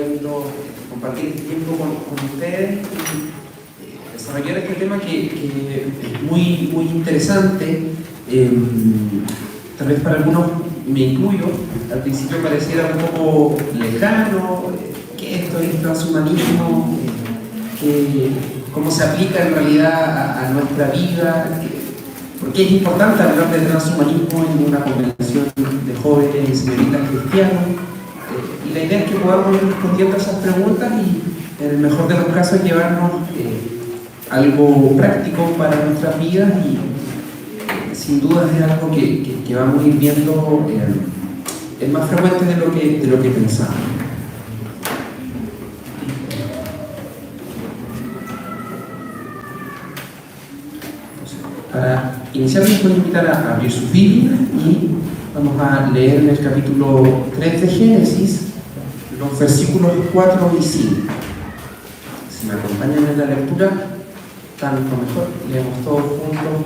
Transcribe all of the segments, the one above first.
podido compartir este tiempo con ustedes y desarrollar este tema que es muy, muy interesante. Tal vez para algunos, me incluyo, al principio pareciera un poco lejano. ¿Qué esto es transhumanismo? ¿Cómo se aplica en realidad a nuestra vida? ¿Por qué es importante hablar de transhumanismo en una convención de jóvenes y señoritas cristianos? Y la idea es que podamos ir respondiendo a esas preguntas y, en el mejor de los casos, llevarnos algo práctico para nuestras vidas y, sin duda, es algo que vamos a ir viendo es más frecuente de lo que pensamos. Para iniciar, les voy a invitar a abrir sus Biblias y vamos a leer en el capítulo 3 de Génesis los versículos 4 y 5. Si me acompañan en la lectura, tanto mejor. Leemos todos juntos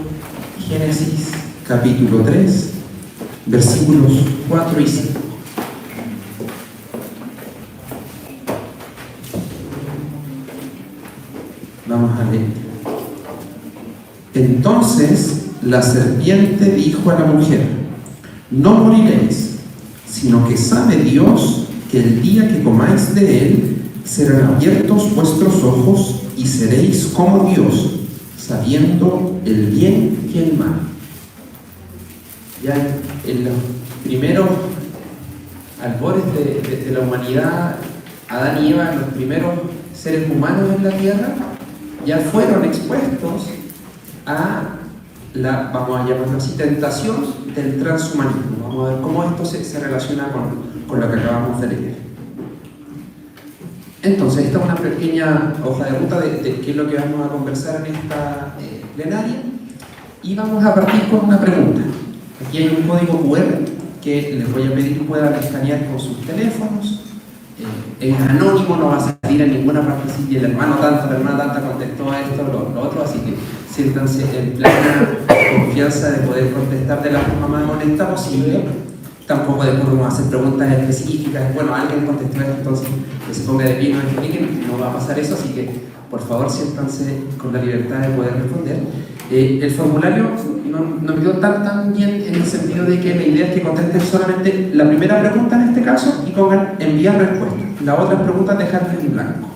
Génesis capítulo 3, versículos 4 y 5. Vamos a leer. Entonces la serpiente dijo a la mujer: no moriréis, sino que sabe Dios que el día que comáis de él serán abiertos vuestros ojos y seréis como Dios, sabiendo el bien y el mal. Ya en los primeros albores de la humanidad, Adán y Eva, los primeros seres humanos en la tierra, ya fueron expuestos a la, vamos a llamarlo así, tentación del transhumanismo. Vamos a ver cómo esto se relaciona con lo que acabamos de leer. Entonces, esta es una pequeña hoja de ruta de qué es lo que vamos a conversar en esta plenaria, y vamos a partir con una pregunta. Aquí hay un código QR que les voy a pedir que puedan escanear con sus teléfonos. Es anónimo, no va a salir en ninguna parte si el hermano tanta, la hermana tanta contestó a esto, lo otro, así que siéntanse en plena confianza de poder contestar de la forma más honesta posible. Tampoco después vamos a hacer preguntas específicas. Bueno, alguien contestó esto, entonces que se ponga de pie y nos expliquen. No va a pasar eso, así que por favor siéntanse con la libertad de poder responder. El formulario no quedó tan bien en el sentido de que la idea es que contesten solamente la primera pregunta en este caso y pongan enviar respuesta. Las otras preguntas dejarlas en blanco.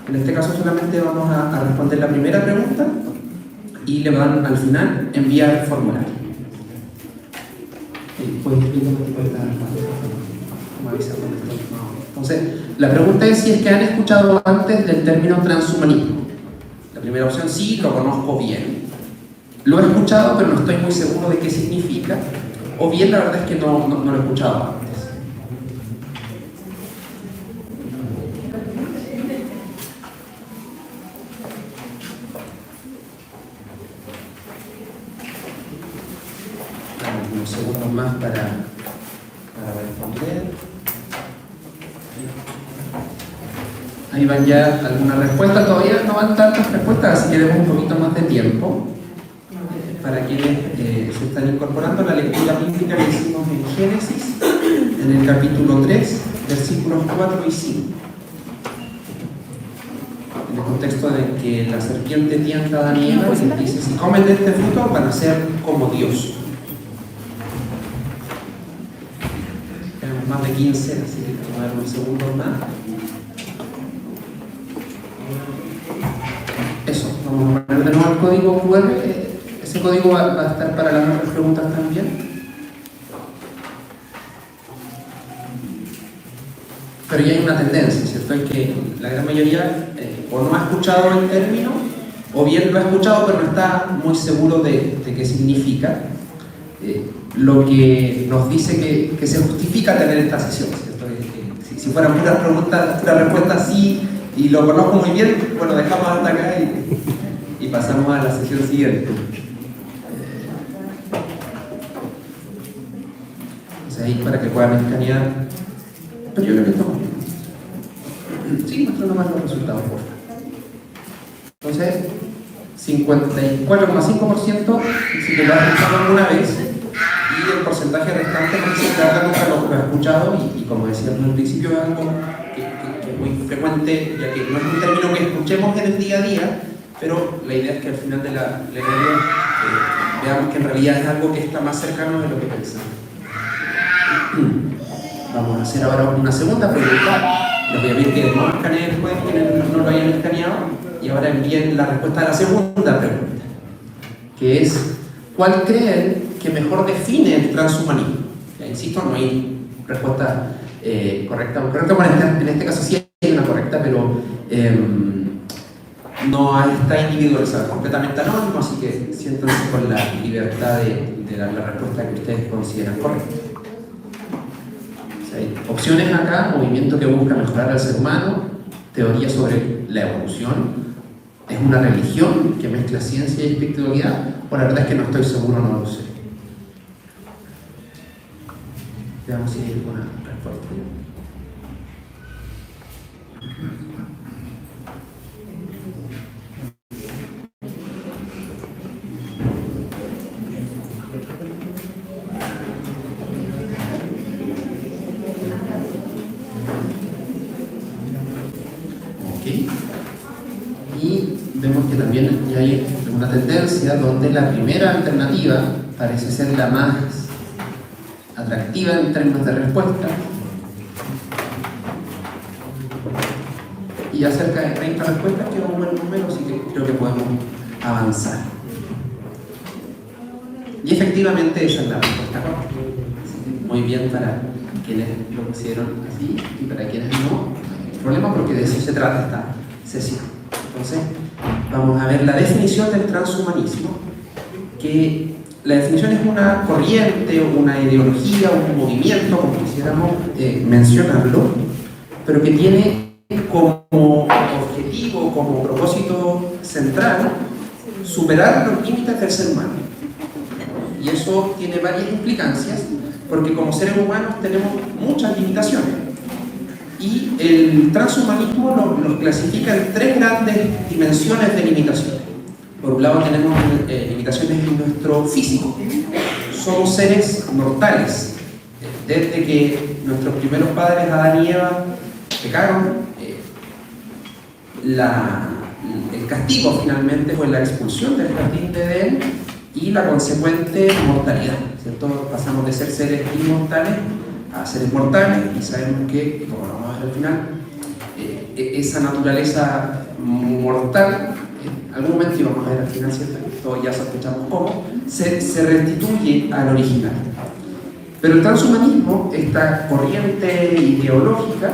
En este caso solamente vamos a responder la primera pregunta y le van al final enviar formulario. Entonces, la pregunta es si es que han escuchado antes del término transhumanismo. La primera opción: sí, lo conozco bien. Lo he escuchado, pero no estoy muy seguro de qué significa. O bien, la verdad es que no lo he escuchado antes. Damos unos segundos más para responder. Ahí van ya algunas respuestas. Todavía no van tantas respuestas, así que demos un poquito más de tiempo para quienes se están incorporando a la lectura bíblica que hicimos en Génesis, en el capítulo 3, versículos 4 y 5. En el contexto de que la serpiente tienta a Adán y Eva y dice: si comen de este fruto van a ser como Dios. Tenemos más de 15, así que vamos a dar unos segundos más. Eso, vamos a poner de nuevo el código QR. Ese código va a estar para las otras preguntas también. Pero ya hay una tendencia, ¿cierto? Es que la gran mayoría o no ha escuchado el término, o bien lo ha escuchado pero no está muy seguro de qué significa. Lo que nos dice que se justifica tener esta sesión, ¿cierto? Si fueran puras preguntas, puras respuestas sí, y lo conozco muy bien, bueno, dejamos hasta acá y pasamos a la sesión siguiente. Ahí para que puedan escanear, pero yo creo que estamos bien. Sí, muestra nomás los resultados, por favor. Entonces, 54,5% si que lo has escuchado alguna vez, y el porcentaje restante no se trata nunca lo ha escuchado, y como decía al principio, es algo frecuente, ya que no es un término que escuchemos en el día a día, pero la idea es que al final de la plenaria veamos que en realidad es algo que está más cercano de lo que pensamos. Vamos a hacer ahora una segunda pregunta. Les voy a pedir que no escaneen después, quienes no lo hayan escaneado, y ahora envíen la respuesta a la segunda pregunta, que es: ¿cuál creen que mejor define el transhumanismo? Ya insisto, no hay respuesta correcta o incorrecta. Bueno, en este caso sí hay una correcta, pero no está individualizada, completamente anónimo, así que siéntanse con la libertad de dar la respuesta que ustedes consideran correcta. Hay opciones acá: movimiento que busca mejorar al ser humano, teoría sobre la evolución, es una religión que mezcla ciencia y espiritualidad, o la verdad es que no estoy seguro, no lo sé. Veamos si hay alguna respuesta. Y vemos que también hay una tendencia donde la primera alternativa parece ser la más atractiva en términos de respuesta, y ya cerca de 30 respuestas, que es un buen número, así que creo que podemos avanzar. Y efectivamente esa es la respuesta correcta. Muy bien para quienes lo pusieron así, y para quienes no, no hay problema, porque de eso se trata esta sesión. Entonces, vamos a ver la definición del transhumanismo, que la definición es una corriente, una ideología, un movimiento, como quisiéramos mencionarlo, pero que tiene como objetivo, como propósito central, superar los límites del ser humano. Y eso tiene varias implicancias, porque como seres humanos tenemos muchas limitaciones. Y el transhumanismo los clasifica en tres grandes dimensiones de limitaciones. Por un lado tenemos limitaciones en nuestro físico. Somos seres mortales. Desde que nuestros primeros padres, Adán y Eva, pecaron, el castigo finalmente fue la expulsión del jardín de Edén y la consecuente mortalidad, ¿cierto? Pasamos de ser seres inmortales a seres mortales, y sabemos que, como lo vamos a ver al final, esa naturaleza mortal, en algún momento, y vamos a ver al final, ¿cierto? Todos ya sospechamos cómo, se restituye al original. Pero el transhumanismo, esta corriente ideológica,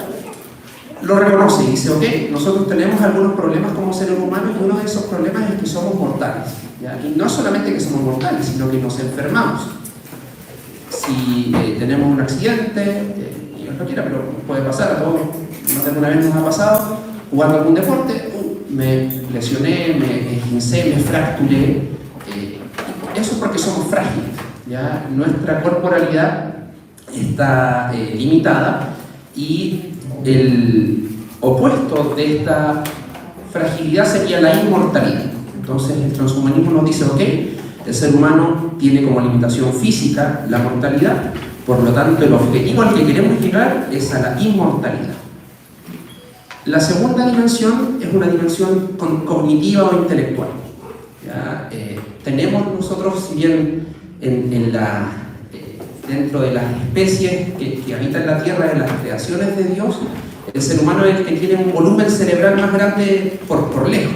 lo reconoce y dice: ok, nosotros tenemos algunos problemas como seres humanos, y uno de esos problemas es que somos mortales, ¿ya? Y no solamente que somos mortales, sino que nos enfermamos. Si tenemos un accidente, y Dios no quiera, pero puede pasar, a todos más de una vez nos ha pasado, jugando algún deporte, me lesioné, me esguincé, me fracturé, eso es porque somos frágiles, ¿ya? Nuestra corporalidad está limitada, y el opuesto de esta fragilidad sería la inmortalidad. Entonces el transhumanismo nos dice: ok, el ser humano tiene como limitación física la mortalidad, por lo tanto el objetivo al que queremos llegar es a la inmortalidad. La segunda dimensión es una dimensión cognitiva o intelectual, ¿ya? Tenemos nosotros, si bien dentro de las especies que habitan la Tierra, en las creaciones de Dios, el ser humano es el que tiene un volumen cerebral más grande por lejos.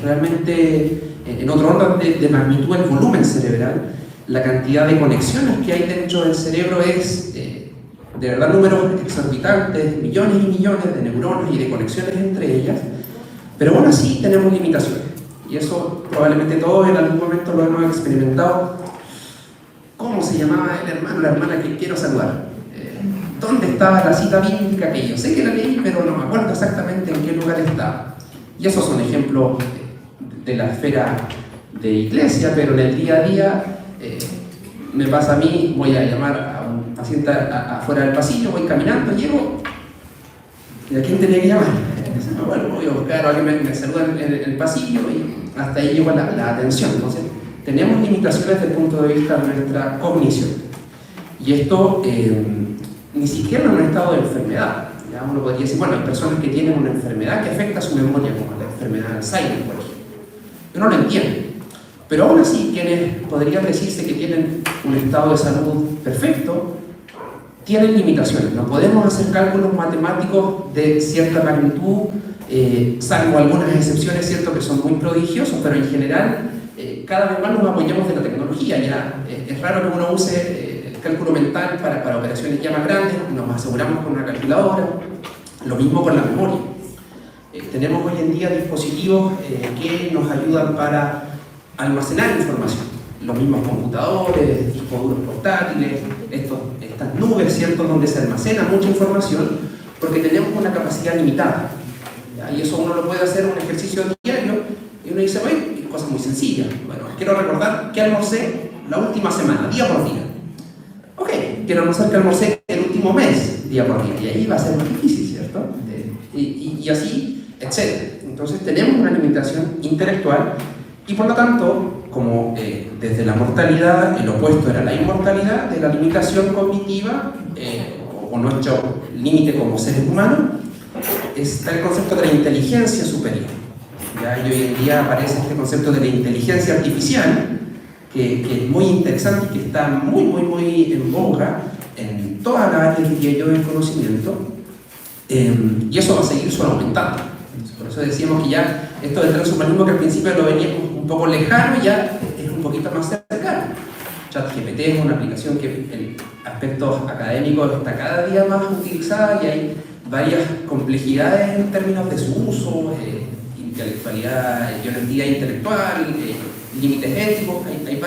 Realmente, en otro orden de magnitud, el volumen cerebral, la cantidad de conexiones que hay dentro del cerebro es de verdad números exorbitantes, millones y millones de neuronas y de conexiones entre ellas, pero aún así tenemos limitaciones, y eso probablemente todos en algún momento lo hemos experimentado. ¿Cómo se llamaba el hermano, la hermana que quiero saludar? ¿Dónde estaba la cita bíblica que yo sé que la leí, pero no me acuerdo exactamente en qué lugar estaba? Y esos son ejemplos de la esfera de iglesia, pero en el día a día me pasa a mí. Voy a llamar a un paciente afuera del pasillo, voy caminando, llego, ¿y a quién tenía que llamar? Bueno, voy a buscar a alguien me saluda en el pasillo, y hasta ahí llegó la atención. Entonces, tenemos limitaciones desde el punto de vista de nuestra cognición. Y esto ni siquiera en un estado de enfermedad, ¿ya? Ya uno podría decir, bueno, hay personas que tienen una enfermedad que afecta a su memoria, como la enfermedad de Alzheimer, por ejemplo. Uno lo entiende. Pero aún así, quienes podrían decirse que tienen un estado de salud perfecto, tienen limitaciones. No podemos hacer cálculos matemáticos de cierta magnitud, salvo algunas excepciones, cierto, que son muy prodigiosos, pero en general cada vez más nos apoyamos de la tecnología. Ya es raro que uno use el cálculo mental para operaciones ya más grandes, nos aseguramos con una calculadora. Lo mismo con la memoria. Tenemos hoy en día dispositivos que nos ayudan para almacenar información. Los mismos computadores, discos duros portátiles, estas nubes, ¿cierto?, donde se almacena mucha información, porque tenemos una capacidad limitada. ¿Ya? Y eso uno lo puede hacer en un ejercicio diario, y uno dice, oye, cosas muy sencillas. Bueno, quiero recordar qué almorcé la última semana, día por día. Ok, quiero recordar qué almorcé el último mes, día por día. Y ahí va a ser más difícil, ¿cierto? Y así, etc. Entonces tenemos una limitación intelectual y por lo tanto, como desde la mortalidad el opuesto era la inmortalidad, de la limitación cognitiva o nuestro límite como seres humanos, está el concepto de la inteligencia superior. ¿Ya? Y hoy en día aparece este concepto de la inteligencia artificial, que es muy interesante y que está muy en boga en todas las áreas, diría yo, del conocimiento, y eso va a seguir solo aumentando. Por eso decíamos que ya esto del transhumanismo, que al principio lo veníamos un poco lejano, ya es un poquito más cercano. ChatGPT es una aplicación que en aspectos académicos está cada día más utilizada y hay varias complejidades en términos de su uso, intelectualidad, honestidad intelectual, límites éticos, hay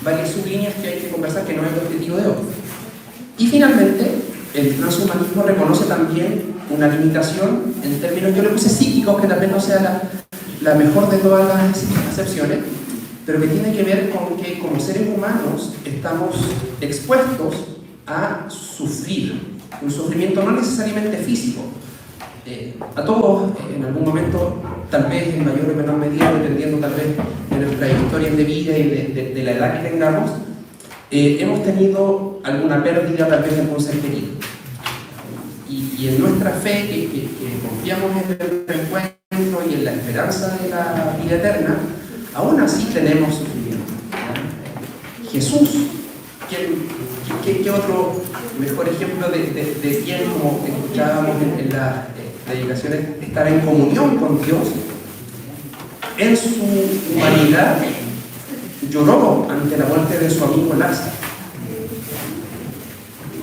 varias sublíneas que hay que conversar, que no es el objetivo de hoy. Y finalmente, el transhumanismo reconoce también una limitación en términos, yo le puse psíquicos, que tal vez no sea la mejor de todas las acepciones, pero que tiene que ver con que como seres humanos estamos expuestos a sufrir, un sufrimiento no necesariamente físico. A todos, en algún momento, tal vez en mayor o menor medida, dependiendo tal vez de nuestras historias de vida y de la edad que tengamos, hemos tenido alguna pérdida tal vez de algún ser querido. Y en nuestra fe, que confiamos en el reencuentro y en la esperanza de la vida eterna, aún así tenemos sufrimiento. Jesús, ¿qué otro mejor ejemplo de quien, como escuchábamos en las predicaciones, estar en comunión con Dios? En su humanidad lloró ante la muerte de su amigo Lázaro.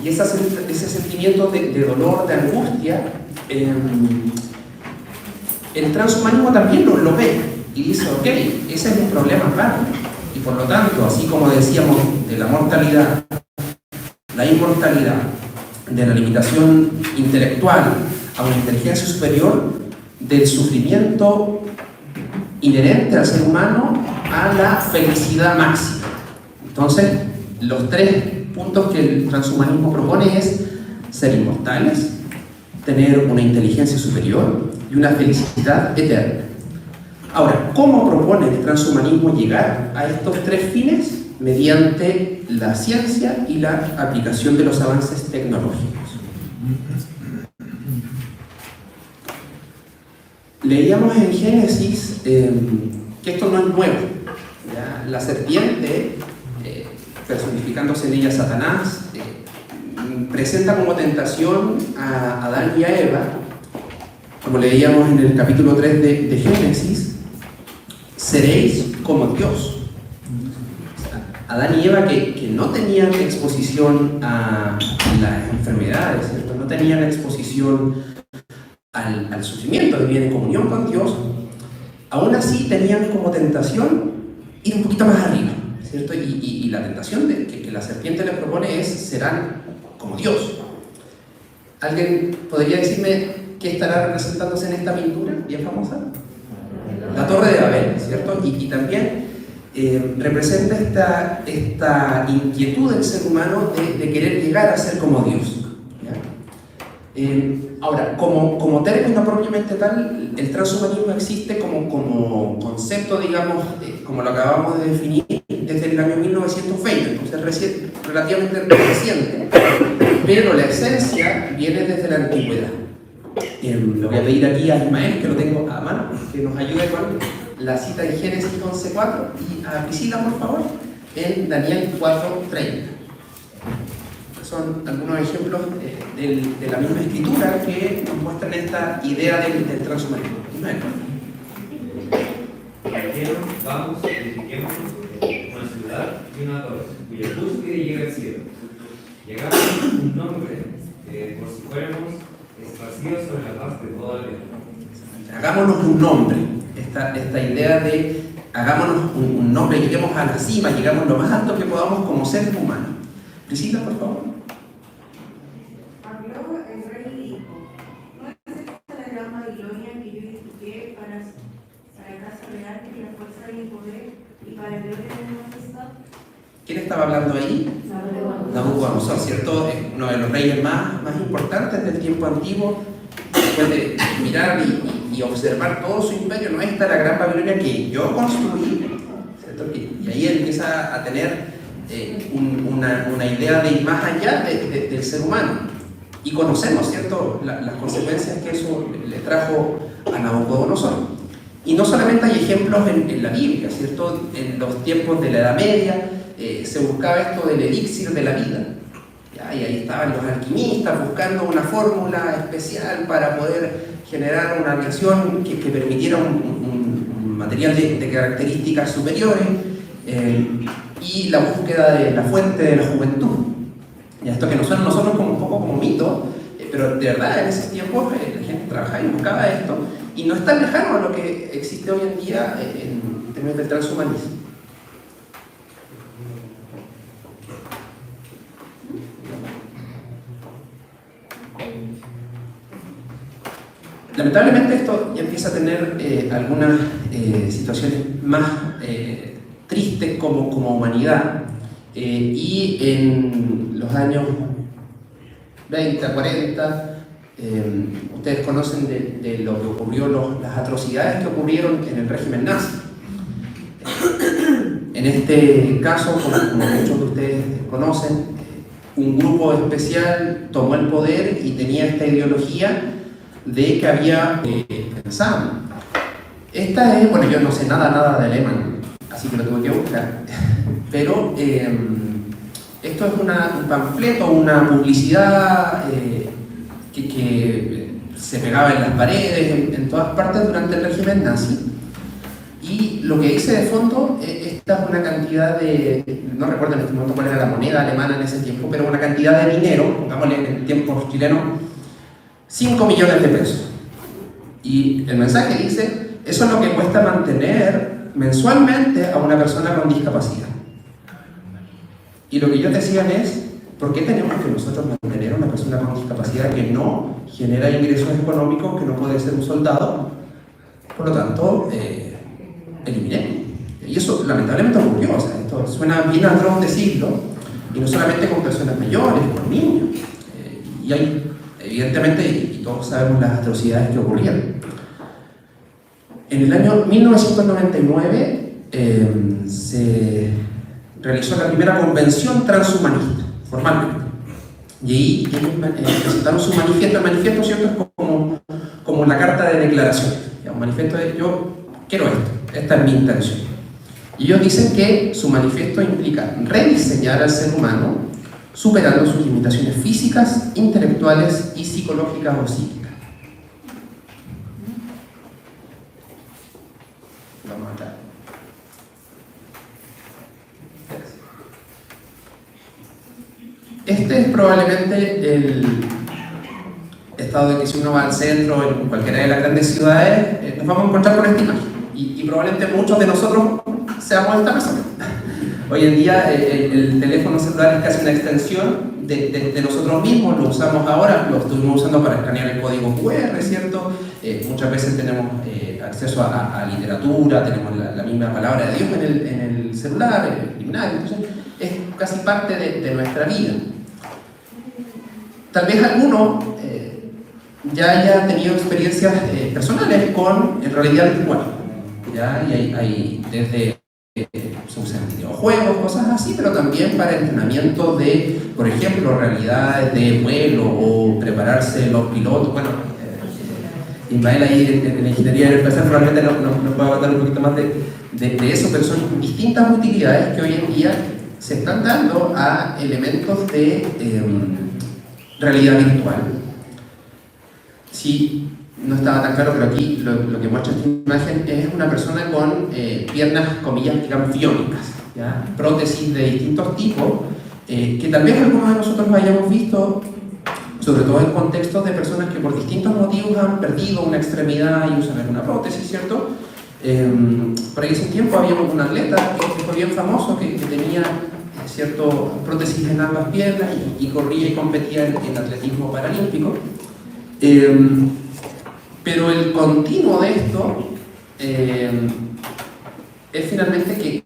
Y ese sentimiento de dolor, de angustia, el transhumanismo también lo ve y dice, ok, ese es un problema grave. Y por lo tanto, así como decíamos de la mortalidad, la inmortalidad, de la limitación intelectual a una inteligencia superior, del sufrimiento inherente al ser humano a la felicidad máxima. Entonces, los tres puntos que el transhumanismo propone es ser inmortales, tener una inteligencia superior y una felicidad eterna. Ahora, ¿cómo propone el transhumanismo llegar a estos tres fines? Mediante la ciencia y la aplicación de los avances tecnológicos. Leíamos en Génesis que esto no es nuevo. ¿Ya? La serpiente, personificándose en ella Satanás, presenta como tentación a Adán y a Eva, como leíamos en el capítulo 3 de Génesis, seréis como Dios. Adán y Eva que no tenían exposición a las enfermedades, ¿cierto? No tenían exposición al sufrimiento, vivían en comunión con Dios, aún así tenían como tentación ir un poquito más arriba, ¿cierto? Y la tentación que la serpiente les propone es: serán como Dios. ¿Alguien podría decirme qué estará representándose en esta pintura bien famosa? La Torre de Babel, ¿cierto? Y también representa esta inquietud del ser humano de querer llegar a ser como Dios. Ahora, como término propiamente tal, el transhumanismo existe como concepto, digamos, como lo acabamos de definir, desde el año 1920, entonces relativamente reciente, pero la esencia viene desde la antigüedad. Le voy a pedir aquí a Ismael, que lo tengo a mano, que nos ayude con la cita de Génesis 11:4, y a Priscila, por favor, en Daniel 4:30. Son algunos ejemplos de la misma escritura que nos muestran esta idea del transhumanismo. Ismael. Vamos, edifiquemos una ciudad y una torre, cuya cúspide llega al cielo. Llegamos un nombre, por si fuéramos esparcidos sobre la faz de toda la tierra. Hagámonos un nombre. Esta idea de hagámonos un nombre, lleguemos a la cima, llegamos lo más alto que podamos como seres humanos. Priscila, por favor. Habló el rey y dijo: ¿no es esta la gran Babilonia que yo edifiqué para la casa real y la fuerza y el poder y para el gloria de mi majestad? ¿Quién estaba hablando ahí? Nabucodonosor, ¿cierto? Uno de los reyes más importantes del tiempo antiguo. Después de mirar y observar todo su imperio, no es esta la gran Babilonia que yo construí, ¿cierto? Y ahí empieza a tener una idea de ir más allá del ser humano. Y conocemos, ¿cierto?, las consecuencias que eso le trajo a Nabucodonosor. Y no solamente hay ejemplos en la Biblia, ¿cierto? En los tiempos de la Edad Media se buscaba esto del elixir de la vida. ¿Ya? Y ahí estaban los alquimistas buscando una fórmula especial para poder generar una reacción que permitiera un material de características superiores, y la búsqueda de la fuente de la juventud. Y esto que nos suena a nosotros como un poco como mito, pero de verdad en ese tiempo la gente trabajaba y buscaba esto, y no es tan lejano a lo que existe hoy en día en términos del transhumanismo. Lamentablemente esto ya empieza a tener algunas situaciones más tristes como humanidad, y en los años 20, 40, ustedes conocen de lo que ocurrió, las atrocidades que ocurrieron en el régimen nazi. En este caso, como muchos de ustedes conocen, un grupo especial tomó el poder y tenía esta ideología de que había pensado. Esta es, bueno, yo no sé nada de alemán, así que lo tuve que buscar, pero esto es un panfleto, una publicidad que se pegaba en las paredes, en todas partes durante el régimen nazi. Y lo que dice de fondo, esta es una cantidad de, no recuerdo en este momento cuál era la moneda alemana en ese tiempo, pero una cantidad de dinero, pongámosle en tiempos chilenos, 5 millones de pesos. Y el mensaje dice, eso es lo que cuesta mantener mensualmente a una persona con discapacidad. Y lo que ellos decían es, ¿por qué tenemos que nosotros mantener a una persona con discapacidad que no genera ingresos económicos, que no puede ser un soldado? Por lo tanto, eliminemos. Y eso lamentablemente ocurrió. O sea, esto suena bien atroz decirlo, y no solamente con personas mayores, con niños. Y hay, evidentemente, y todos sabemos las atrocidades que ocurrieron. En el año 1999 se realizó la primera convención transhumanista, formalmente. Y ahí ellos presentaron su manifiesto. El manifiesto, ¿cierto?, es como la carta de declaración. Un manifiesto de yo quiero esto, esta es mi intención. Y ellos dicen que su manifiesto implica rediseñar al ser humano, superando sus limitaciones físicas, intelectuales y psicológicas o psíquicas. Vamos acá. Este es probablemente el estado de que si uno va al centro, en cualquiera de las grandes ciudades, nos vamos a encontrar con esta imagen. Y probablemente muchos de nosotros seamos esta persona. Hoy en día el teléfono celular es casi una extensión de nosotros mismos, lo usamos ahora, lo estuvimos usando para escanear el código QR, ¿cierto? Muchas veces tenemos acceso a literatura, tenemos la misma palabra de Dios en el celular, en el himnario, entonces es casi parte de nuestra vida. Tal vez alguno ya haya tenido experiencias personales con realidad virtual, ¿ya? Y hay desde se usan videojuegos, juegos, cosas así, pero también para entrenamiento de, por ejemplo, realidades de vuelo o prepararse los pilotos. Bueno, Ismael ahí en la ingeniería aeroespacial probablemente nos pueda contar un poquito más de eso, pero son distintas utilidades que hoy en día se están dando a elementos de realidad virtual. Sí, no estaba tan claro, pero aquí lo que muestra esta imagen es una persona con piernas, comillas, digamos, biónicas, ¿ya? Prótesis de distintos tipos, que tal vez algunos de nosotros lo hayamos visto, sobre todo en contextos de personas que por distintos motivos han perdido una extremidad y usan alguna prótesis, ¿cierto? Por ahí hace un tiempo había un atleta que fue bien famoso, que tenía cierto prótesis en ambas piernas y corría y competía en atletismo paralímpico. Pero el continuo de esto es finalmente que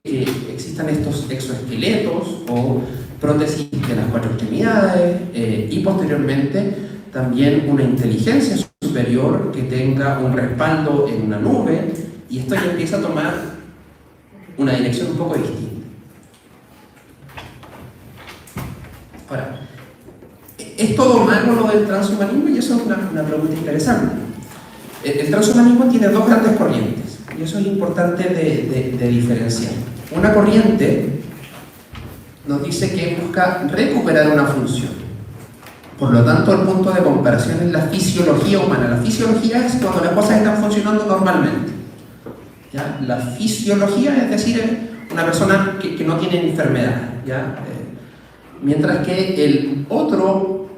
existan estos exoesqueletos o prótesis de las 4 extremidades y posteriormente también una inteligencia superior que tenga un respaldo en una nube, y esto ya empieza a tomar una dirección un poco distinta. Ahora, ¿es todo malo lo del transhumanismo? Y eso es una pregunta interesante. El transhumanismo tiene 2 grandes corrientes, y eso es importante de diferenciar. Una corriente nos dice que busca recuperar una función. Por lo tanto, el punto de comparación es la fisiología humana. La fisiología es cuando las cosas están funcionando normalmente, ¿ya? La fisiología es decir, una persona que no tiene enfermedad, ¿ya? Mientras que el otro,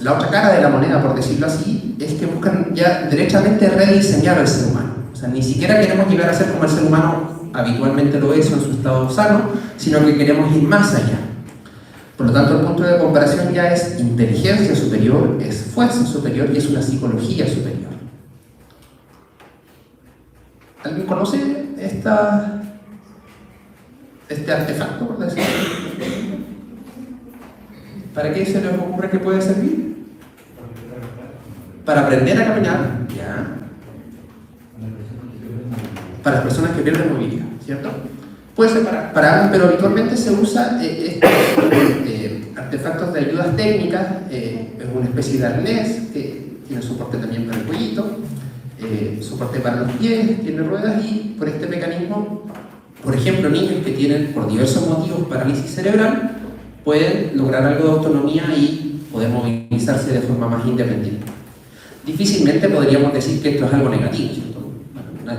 la otra cara de la moneda, por decirlo así, es que buscan ya derechamente rediseñar al ser humano. O sea, ni siquiera queremos llegar a ser como el ser humano habitualmente lo es en su estado sano, sino que queremos ir más allá. Por lo tanto, el punto de comparación ya es inteligencia superior, es fuerza superior y es una psicología superior. ¿Alguien conoce este artefacto, por decirlo? ¿Para qué se les ocurre que puede servir? Para aprender a caminar, ¿ya? Para las personas que pierden movilidad, ¿cierto? Puede ser para algo, pero habitualmente se usa estos artefactos de ayudas técnicas, es una especie de arnés que tiene soporte también para el cuellito, soporte para los pies, tiene ruedas, y por este mecanismo, por ejemplo, niños que tienen por diversos motivos parálisis cerebral pueden lograr algo de autonomía y poder movilizarse de forma más independiente. Difícilmente podríamos decir que esto es algo negativo, ¿cierto?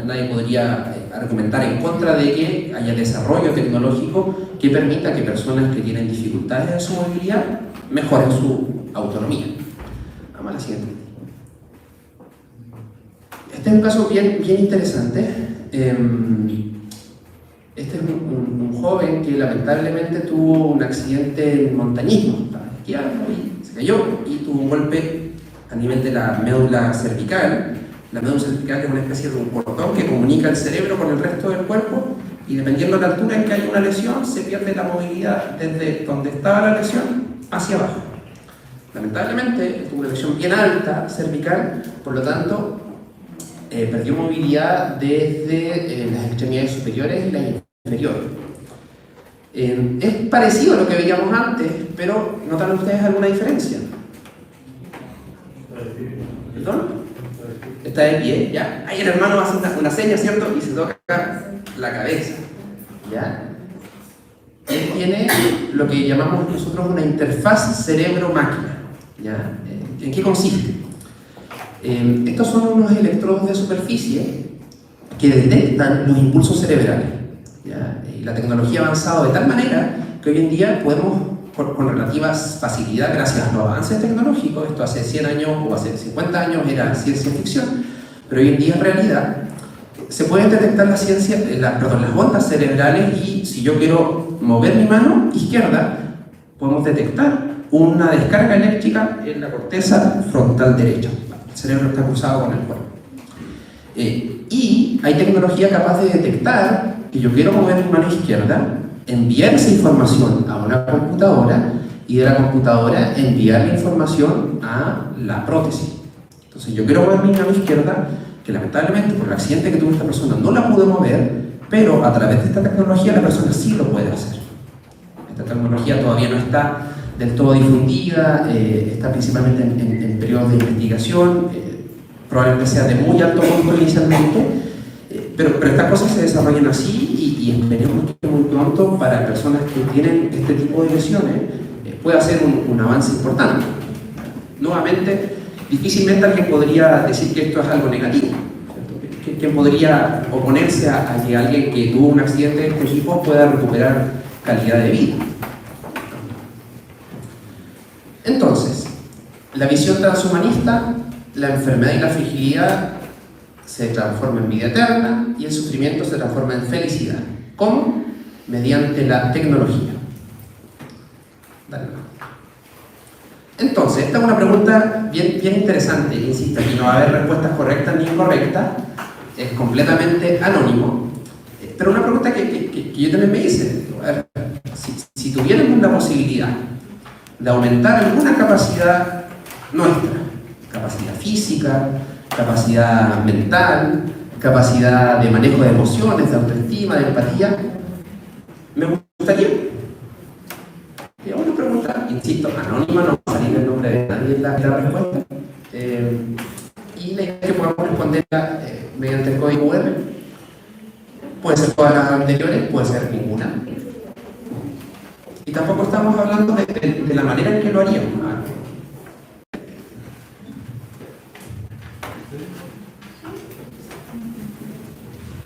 Nadie podría argumentar en contra de que haya desarrollo tecnológico que permita que personas que tienen dificultades en su movilidad mejoren su autonomía. Vamos a la siguiente. Este es un caso bien interesante. Este es un joven que lamentablemente tuvo un accidente en montañismo, estaba esquiando y se cayó y tuvo un golpe a nivel de la médula cervical. La médula cervical es una especie de un cordón que comunica el cerebro con el resto del cuerpo, y dependiendo de la altura en que hay una lesión, se pierde la movilidad desde donde estaba la lesión hacia abajo. Lamentablemente tuvo una lesión bien alta cervical, por lo tanto perdió movilidad desde las extremidades superiores y las inferiores. Es parecido a lo que veíamos antes, pero ¿notan ustedes alguna diferencia? ¿Perdón? Está de pie, ¿ya? Ahí el hermano hace una seña, ¿cierto? Y se toca la cabeza, ¿ya? Él tiene lo que llamamos nosotros una interfaz cerebro-máquina, ¿ya? ¿En qué consiste? Estos son unos electrodos de superficie que detectan los impulsos cerebrales, ¿ya? Y la tecnología ha avanzado de tal manera que hoy en día podemos, con relativa facilidad, gracias a los avances tecnológicos, esto hace 100 años o hace 50 años era ciencia ficción, pero hoy en día es realidad, se pueden detectar las ondas cerebrales, y si yo quiero mover mi mano izquierda, podemos detectar una descarga eléctrica en la corteza frontal derecha. El cerebro está cruzado con el cuerpo. Y hay tecnología capaz de detectar que yo quiero mover mi mano izquierda, enviar esa información a una computadora, y de la computadora enviar la información a la prótesis. Entonces yo quiero mover mi mano izquierda, que lamentablemente por el accidente que tuvo esta persona no la pude mover, pero a través de esta tecnología la persona sí lo puede hacer. Esta tecnología todavía no está del todo difundida, está principalmente en periodos de investigación, probablemente sea de muy alto costo inicialmente, pero estas cosas se desarrollan así y esperemos que muy pronto para personas que tienen este tipo de lesiones pueda ser un avance importante. Nuevamente, difícilmente alguien podría decir que esto es algo negativo. ¿Quién podría oponerse a que alguien que tuvo un accidente de este tipo pueda recuperar calidad de vida? Entonces, la visión transhumanista, la enfermedad y la fragilidad se transforma en vida eterna y el sufrimiento se transforma en felicidad. ¿Cómo? Mediante la tecnología. Dale. Entonces, esta es una pregunta bien interesante. Insisto, aquí no va a haber respuestas correctas ni incorrectas, es completamente anónimo, pero una pregunta que yo también me hice, a ver, si tuviéramos la posibilidad de aumentar alguna capacidad nuestra, capacidad física, capacidad mental, capacidad de manejo de emociones, de autoestima, de empatía, me gustaría. Y una pregunta, insisto, anónima, no va a salir el nombre de nadie en la respuesta. Y la idea es que podamos responderla mediante el código QR. Puede ser todas las anteriores, puede ser ninguna. Y tampoco estamos hablando de la manera en que lo haríamos.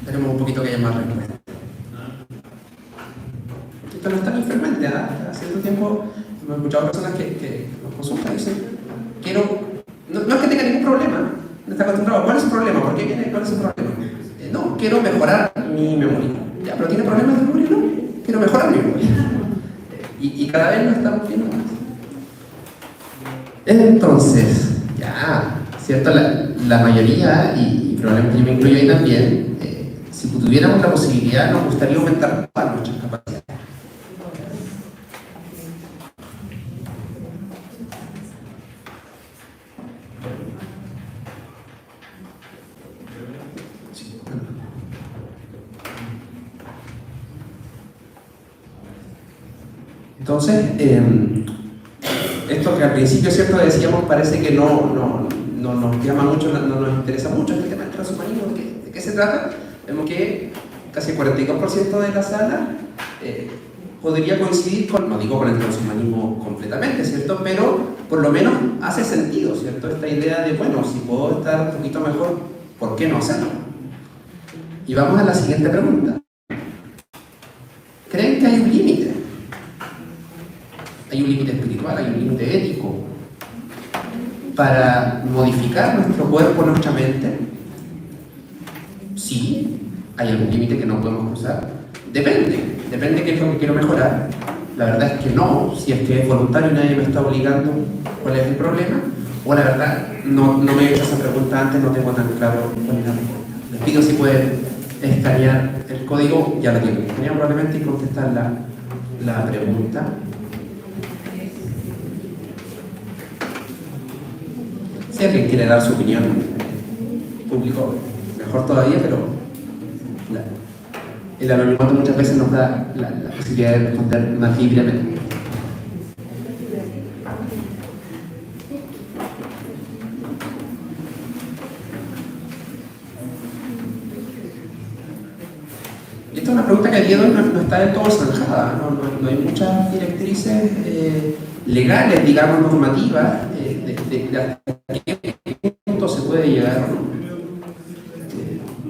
Tenemos un poquito que haya más respuestas. Esto no es tan enfermante, hace cierto tiempo hemos escuchado personas que nos consultan y dicen, no es que tenga ningún problema, no está acostumbrado. ¿Cuál es su problema? ¿Por qué viene? ¿Cuál es su problema? No, quiero mejorar mi memoria. Ya, pero ¿tiene problemas de memoria? No, quiero mejorar mi memoria. Y cada vez lo estamos viendo más. Entonces, ya, ¿cierto? La mayoría, y probablemente yo me incluyo ahí también, si tuviéramos la posibilidad, nos gustaría aumentar todas nuestras capacidades. Entonces, esto que al principio, ¿cierto?, decíamos, parece que no nos llama mucho, no nos interesa mucho este tema del transhumanismo. ¿De qué se trata? Vemos que casi el 42% de la sala podría coincidir con, no digo con el transhumanismo completamente, ¿cierto?, pero por lo menos hace sentido, ¿cierto?, esta idea de, bueno, si puedo estar un poquito mejor, ¿por qué no hacerlo? Y vamos a la siguiente pregunta. ¿Creen que hay un límite? Hay un límite espiritual, hay un límite ético para modificar nuestro cuerpo, nuestra mente. Sí, hay algún límite que no podemos cruzar. Depende qué es lo que quiero mejorar. La verdad es que no, si es que es voluntario y nadie me está obligando, ¿cuál es el problema? O la verdad, no me he hecho esa pregunta antes, no tengo tan claro cuál es la respuesta. Les pido si pueden escanear el código, ya lo tienen escaneado probablemente, y contestar la pregunta. Si alguien quiere dar su opinión público, mejor todavía, pero el anonimato muchas veces nos da la posibilidad de responder más libremente. Y esta es una pregunta que a día de hoy no está del todo zanjada, no hay muchas directrices legales, digamos, normativas, de hasta qué punto se puede llegar.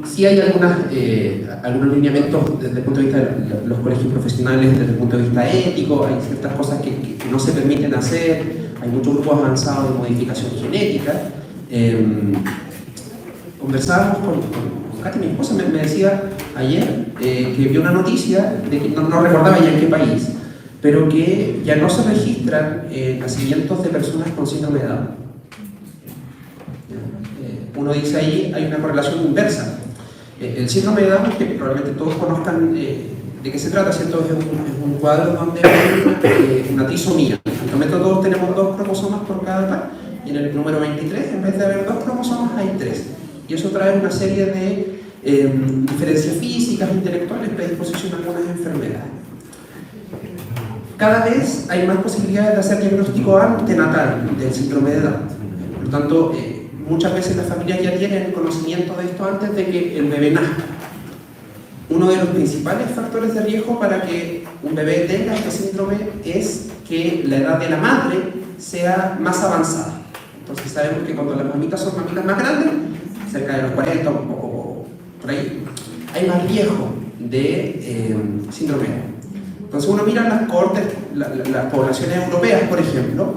Sí hay algunos lineamientos desde el punto de vista de los colegios profesionales, desde el punto de vista ético, hay ciertas cosas que no se permiten hacer, hay muchos grupos avanzados de modificación genética. Conversábamos con Katy, mi esposa, me decía ayer que vio una noticia de que no recordaba ya en qué país, pero que ya no se registran nacimientos de personas con síndrome de Down. Uno dice ahí hay una correlación inversa. El síndrome de Down, que probablemente todos conozcan de qué se trata, ¿cierto? Es un cuadro donde hay una trisomía. En el momento todos tenemos 2 cromosomas por cada par, y en el número 23, en vez de haber 2 cromosomas, hay 3. Y eso trae una serie de diferencias físicas, intelectuales, predisposición a algunas enfermedades. Cada vez hay más posibilidades de hacer diagnóstico antenatal del síndrome de Down. Por lo tanto, muchas veces las familias ya tienen conocimiento de esto antes de que el bebé nazca. Uno de los principales factores de riesgo para que un bebé tenga este síndrome es que la edad de la madre sea más avanzada. Entonces sabemos que cuando las mamitas son mamitas más grandes, cerca de los 40 o por ahí, hay más riesgo de síndrome de Down. Entonces uno mira las cohortes, las poblaciones europeas, por ejemplo,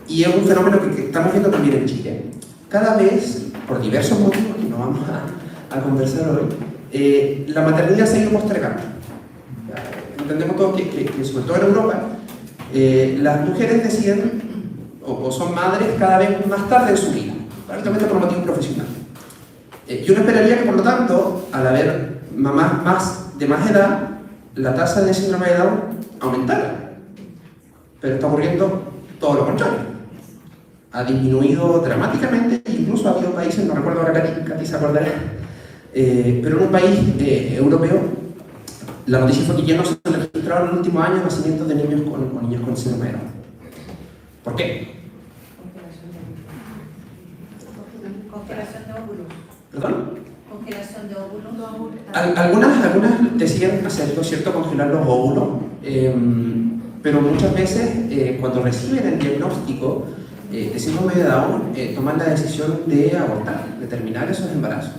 y es un fenómeno que estamos viendo también en Chile. Cada vez, por diversos motivos que no vamos a conversar hoy, la maternidad se ha ido postergando. Entendemos todos que sobre todo en Europa, las mujeres deciden o son madres cada vez más tarde en su vida, prácticamente por motivos profesionales. Y uno esperaría que, por lo tanto, al haber mamás de más edad, la tasa de síndrome de Down aumentara. Pero está ocurriendo todo lo contrario. Ha disminuido dramáticamente, incluso ha habido países, no recuerdo ahora, Katy se acordará, pero en un país europeo, la noticia fue que ya no se registraron en el último año nacimientos de niños con síndrome de Down. ¿Por qué? Congelación de óvulos. ¿Perdón? Congelación de óvulos. Algunas deciden hacerlo, ¿cierto? Congelar los óvulos, pero muchas veces cuando reciben el diagnóstico de síndrome de Down, toman la decisión de abortar, de terminar esos embarazos.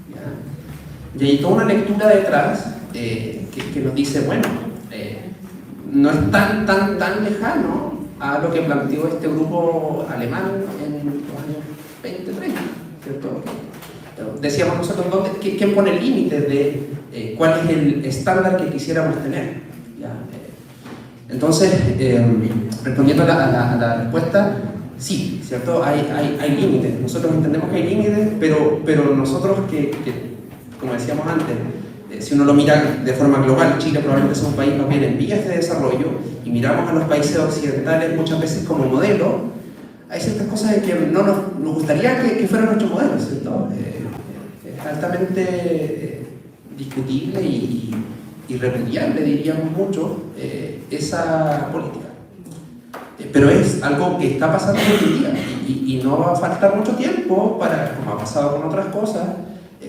¿Ya? Y hay toda una lectura detrás que nos dice, bueno, no es tan lejano a lo que planteó este grupo alemán en los años 20, 30, ¿cierto? Decíamos nosotros, ¿quién pone el límite de cuál es el estándar que quisiéramos tener? ¿Ya? Entonces, respondiendo a la respuesta, sí, ¿cierto? Hay límites. Nosotros entendemos que hay límites, pero nosotros como decíamos antes, si uno lo mira de forma global, Chile probablemente es un país más bien en vías de desarrollo, y miramos a los países occidentales muchas veces como modelo, hay ciertas cosas que no nos gustaría que fueran nuestro modelo, ¿cierto? Es altamente discutible y repudiable, diríamos mucho, esa política. Pero es algo que está pasando hoy en día y no va a faltar mucho tiempo para, como ha pasado con otras cosas,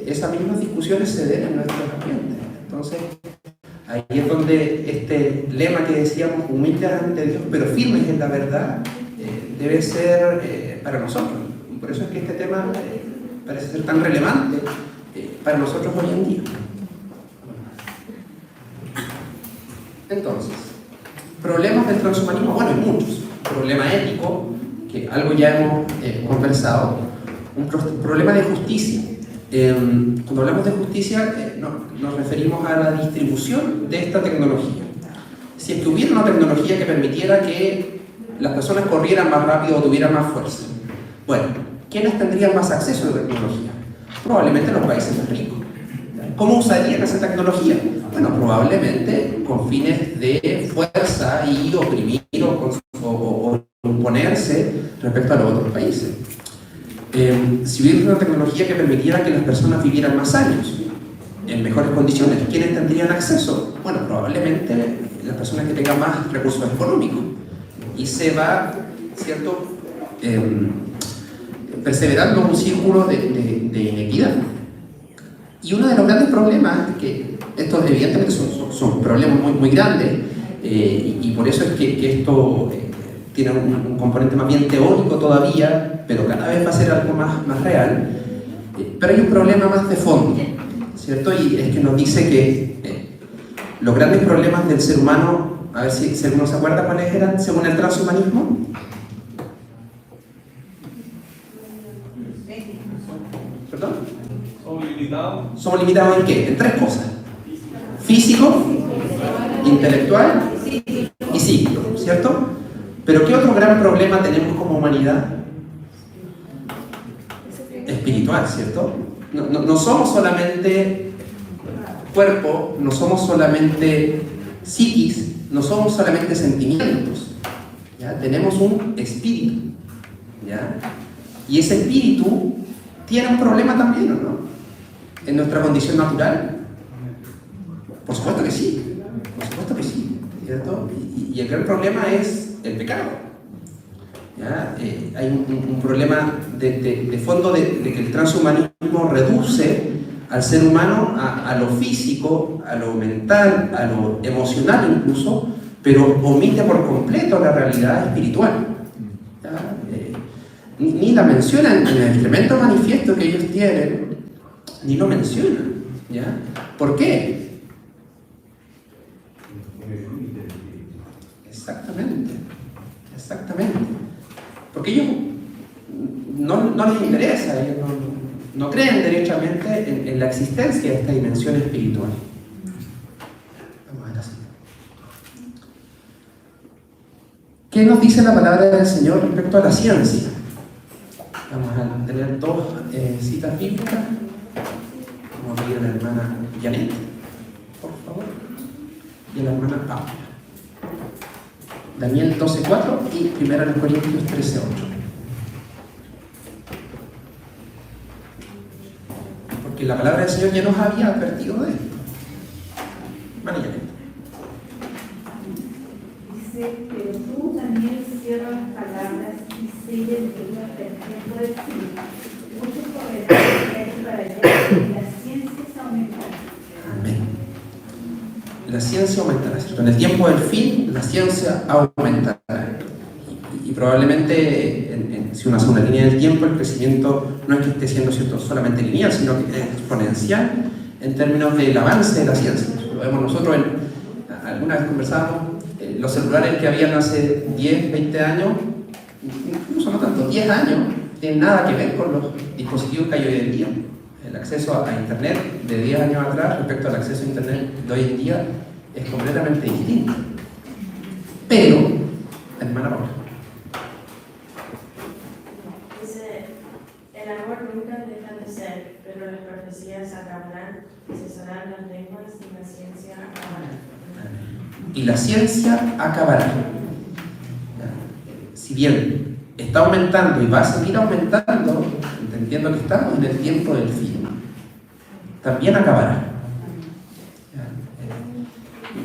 esas mismas discusiones se den en nuestros ambientes. Entonces, ahí es donde este lema que decíamos, humildes ante Dios, pero firmes en la verdad, debe ser para nosotros. Y por eso es que este tema parece ser tan relevante para nosotros hoy en día. Entonces, problemas del transhumanismo, bueno, hay muchos. Problema ético, que algo ya hemos conversado. Un problema de justicia. Cuando hablamos de justicia, nos referimos a la distribución de esta tecnología. Si es que hubiera una tecnología que permitiera que las personas corrieran más rápido o tuvieran más fuerza, bueno, ¿quiénes tendrían más acceso a la tecnología? Probablemente los países más ricos. ¿Cómo usarían esa tecnología? Bueno, probablemente con fines de fuerza y oprimir o imponerse respecto a los otros países. Si hubiera una tecnología que permitiera que las personas vivieran más años, en mejores condiciones, ¿quiénes tendrían acceso? Bueno, probablemente las personas que tengan más recursos económicos. Y se va, ¿cierto?, perseverando un círculo de inequidad. Y uno de los grandes problemas, que estos evidentemente son problemas muy grandes, y por eso es que esto tiene un componente más bien teórico todavía, pero cada vez va a ser algo más real, pero hay un problema más de fondo, ¿cierto? Y es que nos dice que los grandes problemas del ser humano, a ver si alguno se acuerda cuáles eran según el transhumanismo. ¿Perdón? ¿Somos limitados en qué? En tres cosas: físico, intelectual y psíquico, ¿cierto? Pero ¿qué otro gran problema tenemos como humanidad? Espiritual, ¿cierto? No somos solamente cuerpo, no somos solamente psiquis, no somos solamente sentimientos, ¿ya? Tenemos un espíritu, ¿ya? Y ese espíritu tiene un problema también, ¿o no? en nuestra condición natural? Por supuesto que sí, por supuesto que sí, ¿cierto? Y el gran problema es el pecado. ¿Ya? Hay un problema de fondo de que el transhumanismo reduce al ser humano a lo físico, a lo mental, a lo emocional incluso, pero omite por completo la realidad espiritual. ¿Ya? Ni la mencionan en el tremendo manifiesto que ellos tienen, ni lo mencionan. ¿Ya? ¿Por qué? Exactamente. Porque ellos no les interesa, ellos no creen derechamente en la existencia de esta dimensión espiritual. Vamos a ver así. ¿Qué nos dice la palabra del Señor respecto a la ciencia? Vamos a tener dos citas bíblicas. Vamos a pedir a la hermana Janet, por favor, y a la hermana Paula. Daniel 12:4 y 1 Corintios 13:8. Porque la palabra del Señor ya nos había advertido de esto. Hermana Janet. Dice, pero tú también cierras las palabras y sellas el tiempo del fin. Muchos correrán de aquí para allá y la ciencia se aumentará. Amén. La ciencia aumentará, ¿cierto? En el tiempo del fin, la ciencia aumentará. Y probablemente, si uno hace una línea del tiempo, el crecimiento no es que esté siendo, ¿cierto?, solamente lineal, sino que es exponencial en términos del avance de la ciencia. Lo vemos nosotros, alguna vez conversábamos, los celulares que habían hace 10, 20 años, incluso no tanto, 10 años, tienen nada que ver con los dispositivos que hay hoy en día. El acceso a Internet de 10 años atrás respecto al acceso a Internet de hoy en día es completamente distinto. Pero, hermana Paula. Dice, el amor nunca deja de ser, pero las profecías acabarán, cesarán las lenguas y la ciencia acabará. Y la ciencia acabará. Si bien está aumentando y va a seguir aumentando, entendiendo que estamos en el tiempo del fin, también acabará.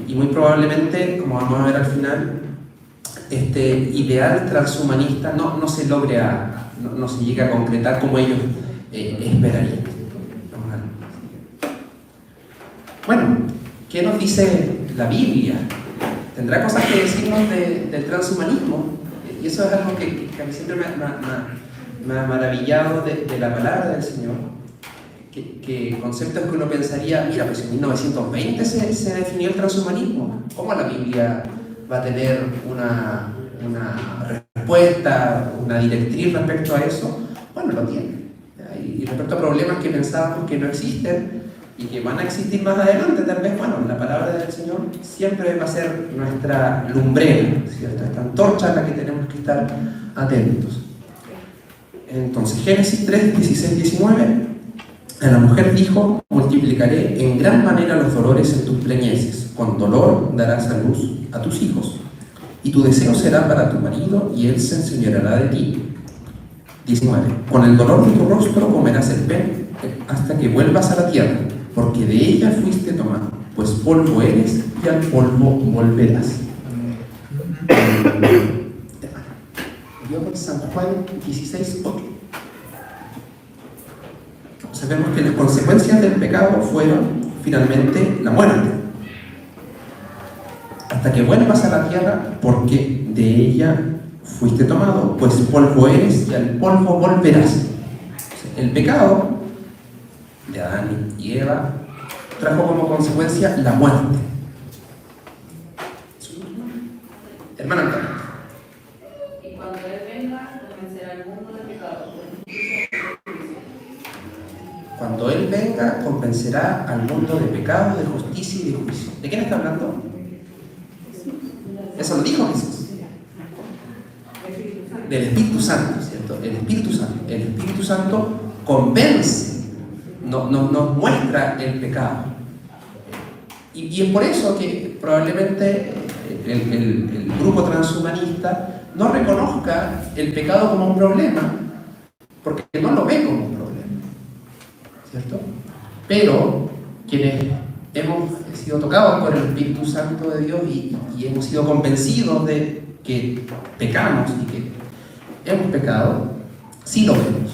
Y muy probablemente, como vamos a ver al final, este ideal transhumanista no se logre no se llegue a concretar como ellos esperarían. Vamos a ver. Bueno, ¿qué nos dice la Biblia? ¿Tendrá cosas que decirnos del transhumanismo? Y eso es algo que a mí siempre me ha maravillado de la palabra del Señor. Que conceptos que uno pensaría, mira, pues en 1920 se definió el transhumanismo. ¿Cómo la Biblia va a tener una respuesta, una directriz respecto a eso? Bueno, lo tiene. Y respecto a problemas que pensábamos que no existen y que van a existir más adelante, tal vez, bueno, la palabra del Señor siempre va a ser nuestra lumbrera, ¿cierto? Esta antorcha a la que tenemos que estar atentos. Entonces, Génesis 3, 16, 19. A la mujer dijo: multiplicaré en gran manera los dolores en tus preñeces, con dolor darás a luz a tus hijos, y tu deseo será para tu marido, y él se enseñoreará de ti. 19. Con el dolor de tu rostro comerás el pan hasta que vuelvas a la tierra, porque de ella fuiste tomado, pues polvo eres y al polvo volverás. Yo por San Juan 16, 8. Sabemos que las consecuencias del pecado fueron finalmente la muerte. Hasta que vuelvas a la tierra, porque de ella fuiste tomado, pues polvo eres y al polvo volverás. El pecado de Adán y Eva trajo como consecuencia la muerte. Hermano Antonio. Y cuando Él venga, convencerá al mundo de pecado. Cuando Él venga, convencerá al mundo de pecado, de justicia y de juicio. ¿De quién está hablando? Eso lo dijo Jesús. Del Espíritu Santo, ¿cierto? El Espíritu Santo. El Espíritu Santo convence, nos muestra el pecado. Y es por eso que probablemente el grupo transhumanista no reconozca el pecado como un problema, porque no lo ve como un problema, ¿cierto? Pero quienes hemos sido tocados por el Espíritu Santo de Dios y hemos sido convencidos de que pecamos y que hemos pecado, sí lo vemos.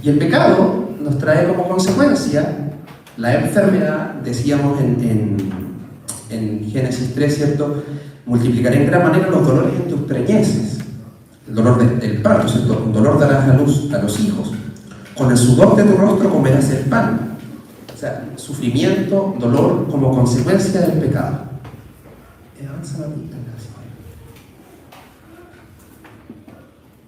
Y el pecado nos trae como consecuencia la enfermedad. Decíamos en Génesis 3, ¿cierto? Multiplicaré en gran manera los dolores en tus preñeces. El dolor del parto, ¿cierto? Un dolor darás a luz a los hijos. Con el sudor de tu rostro comerás el pan. O sea, sufrimiento, dolor como consecuencia del pecado. Avanza la vida, gracias.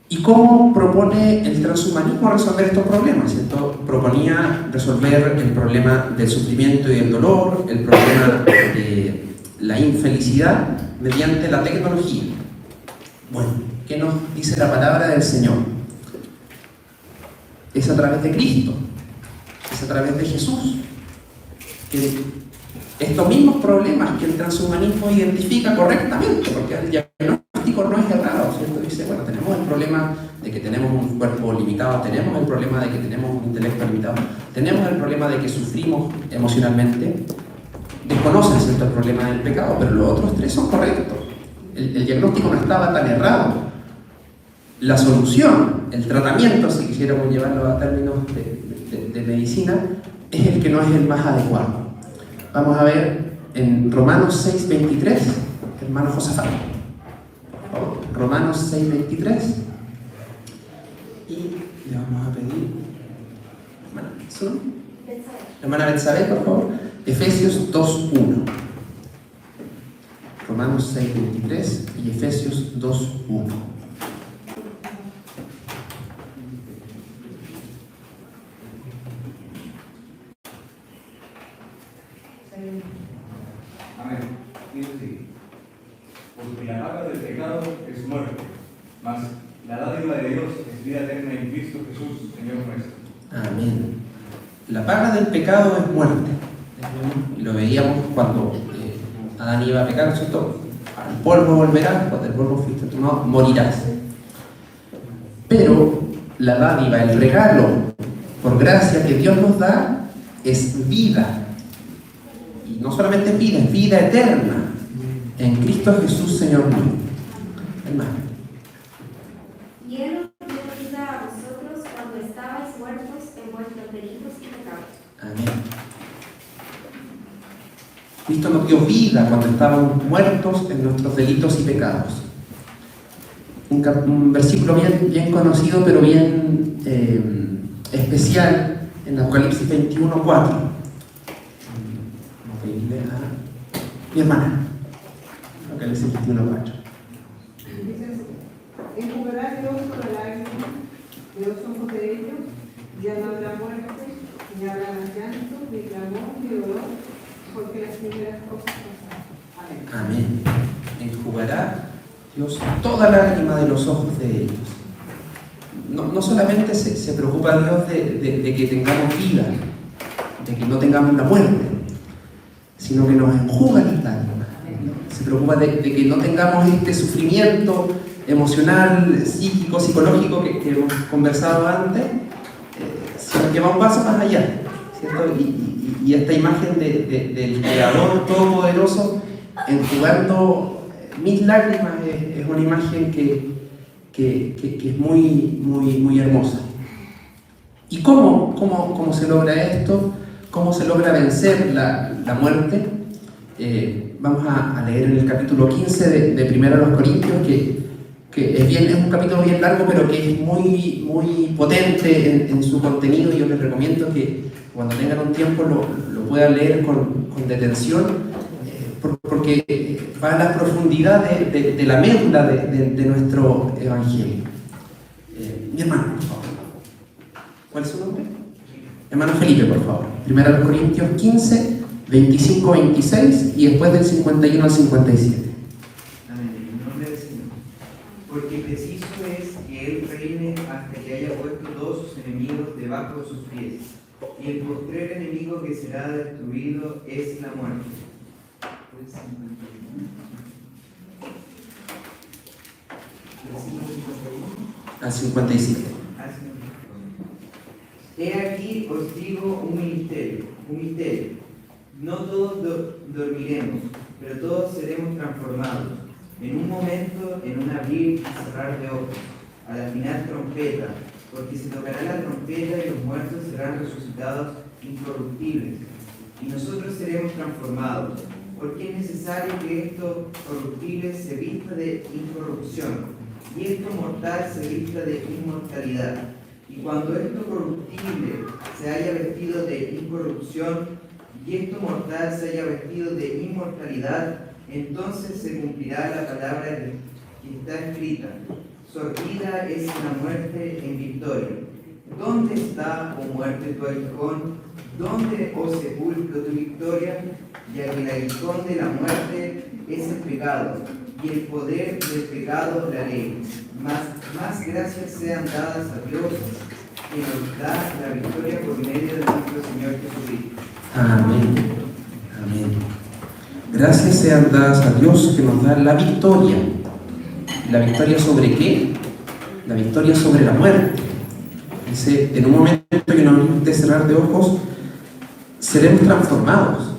¿Y cómo propone el transhumanismo resolver estos problemas? ¿Cierto? Proponía resolver el problema del sufrimiento y el dolor, el problema de la infelicidad mediante la tecnología. Bueno, ¿qué nos dice la palabra del Señor? Es a través de Cristo, es a través de Jesús, que estos mismos problemas que el transhumanismo identifica correctamente, porque el diagnóstico no es errado, ¿cierto? Dice, bueno, tenemos el problema de que tenemos un cuerpo limitado, tenemos el problema de que tenemos un intelecto limitado, tenemos el problema de que sufrimos emocionalmente. Desconocen, ¿cierto?, el problema del pecado, pero los otros tres son correctos. El diagnóstico no estaba tan errado. La solución, el tratamiento, si quisiéramos llevarlo a términos de medicina, es el que no es el más adecuado. Vamos a ver en Romanos 6:23, hermano Josafat. Romanos 6:23. Y le vamos a pedir, hermana Betsabé, por favor, Efesios 2:1. Romanos 6:23 y Efesios 2:1. Amén. Dice así: porque la paga del pecado es muerte, mas la dádiva de Dios es vida eterna en Cristo Jesús, Señor nuestro. Amén. La paga del pecado es muerte. Y lo veíamos cuando Adán iba a pecar, ¿cierto? Al polvo volverás, cuando el polvo fuiste tomado, morirás. Pero la dádiva, el regalo, por gracia que Dios nos da, es vida. Y no solamente vida, es vida eterna en Cristo Jesús, Señor mío. Hermano. Y Él os dio vida a vosotros cuando estabais muertos en vuestros delitos y pecados. Amén. Cristo nos dio vida cuando estábamos muertos en nuestros delitos y pecados. Un versículo bien conocido, pero bien especial en Apocalipsis 21:4. Vamos a pedirle a mi hermana. Apocalipsis 21:4. Enjugará Dios toda lágrima de los ojos de ellos, ya no habrá muerte, ni habrá más llanto, ni clamor, ni dolor, porque las primeras cosas pasaron. Amén. Amén. Enjugará Dios toda lágrima de los ojos de ellos. No solamente se preocupa Dios de que tengamos vida, de que no tengamos la muerte, sino que nos enjuga las lágrimas. Se preocupa de que no tengamos este sufrimiento emocional, psíquico, psicológico que hemos conversado antes, sino que va un paso más allá, ¿cierto? Y esta imagen del Creador Todopoderoso enjugando mis lágrimas es una imagen que es muy hermosa. ¿Y cómo se logra esto? ¿Cómo se logra vencer la muerte? Vamos a leer en el capítulo 15 de 1 Corintios, que es un capítulo bien largo, pero que es muy potente en su contenido. Yo les recomiendo que cuando tengan un tiempo lo puedan leer con detención, porque va a la profundidad de la médula de nuestro Evangelio. Mi hermano, por favor. ¿Cuál es su nombre? Hermano Felipe, por favor. 1 Corintios 15, 25-26 y después del 51 al 57. Amén. En el nombre del Señor. Porque preciso es que Él reine hasta que haya puesto todos sus enemigos debajo de sus pies. Y el postrer enemigo que será destruido es la muerte. Al 57. He aquí os digo un misterio. No todos dormiremos, pero todos seremos transformados. En un momento, en un abrir y cerrar de ojos, a la final trompeta, porque se tocará la trompeta y los muertos serán resucitados incorruptibles, y nosotros seremos transformados, porque es necesario que esto corruptible se vista de incorrupción, y esto mortal se vista de inmortalidad. Y cuando esto corruptible se haya vestido de incorrupción, y esto mortal se haya vestido de inmortalidad, entonces se cumplirá la palabra que está escrita: sorbida es la muerte en victoria. ¿Dónde está, oh muerte, tu aguijón? ¿Dónde, oh sepulcro, tu victoria? Ya que el aguijón de la muerte es el pecado, y el poder del pecado la ley. Más gracias sean dadas a Dios, que nos da la victoria por medio de nuestro Señor Jesucristo. Amén. Amén. Gracias sean dadas a Dios que nos da la victoria. ¿La victoria sobre qué? La victoria sobre la muerte. Dice, en un momento que nos de cerrar de ojos, seremos transformados.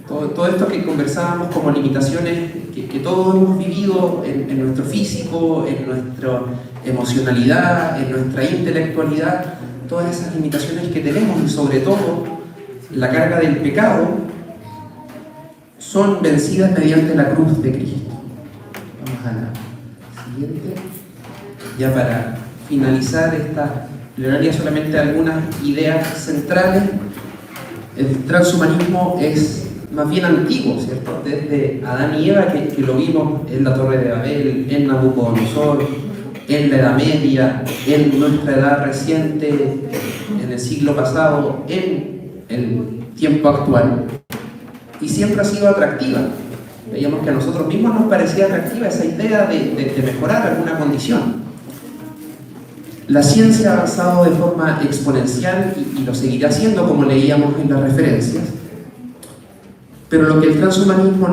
Todo esto que conversábamos como limitaciones que todos hemos vivido en nuestro físico, en nuestra emocionalidad, en nuestra intelectualidad, todas esas limitaciones que tenemos y sobre todo la carga del pecado, son vencidas mediante la cruz de Cristo. Vamos a la siguiente. Ya para finalizar esta plenaria, solamente algunas ideas centrales. El transhumanismo es más bien antiguo, ¿cierto? Desde Adán y Eva, que lo vimos en la Torre de Babel, en Nabucodonosor, en la Edad Media, en nuestra edad reciente, en el siglo pasado, en el tiempo actual. Y siempre ha sido atractiva. Veíamos que a nosotros mismos nos parecía atractiva esa idea de mejorar alguna condición. La ciencia ha avanzado de forma exponencial y lo seguirá haciendo, como leíamos en las referencias. Pero lo que el transhumanismo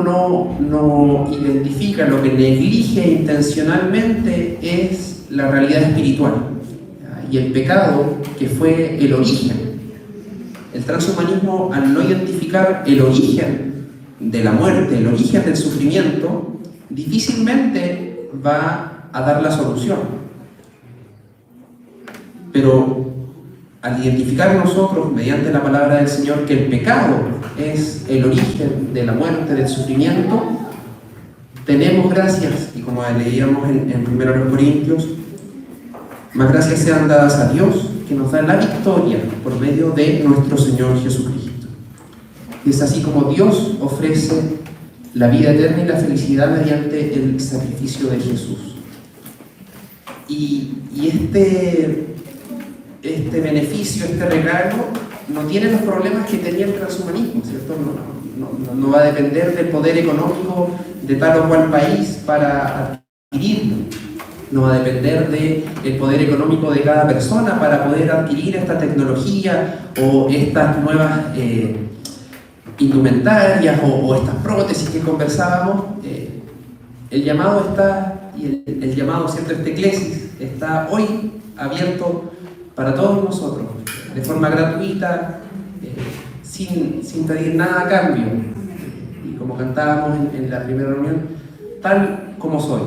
no identifica, lo que neglige intencionalmente, es la realidad espiritual y el pecado, que fue el origen. El transhumanismo, al no identificar el origen de la muerte, el origen del sufrimiento, difícilmente va a dar la solución. Pero al identificar nosotros, mediante la palabra del Señor, que el pecado es el origen de la muerte, del sufrimiento, tenemos gracias, y como leíamos en 1 Corintios, más gracias sean dadas a Dios, que nos da la victoria por medio de nuestro Señor Jesucristo. Y es así como Dios ofrece la vida eterna y la felicidad mediante el sacrificio de Jesús. Y este beneficio, este regalo, no tiene los problemas que tenía el transhumanismo, ¿cierto? No va a depender del poder económico de tal o cual país para adquirirlo. No va a depender del poder económico de cada persona para poder adquirir esta tecnología o estas nuevas indumentarias o estas prótesis que conversábamos. El llamado está, y el llamado, ¿cierto? Este eclesis está hoy abierto para todos nosotros, de forma gratuita, sin pedir nada a cambio. Y como cantábamos en la primera reunión, tal como soy.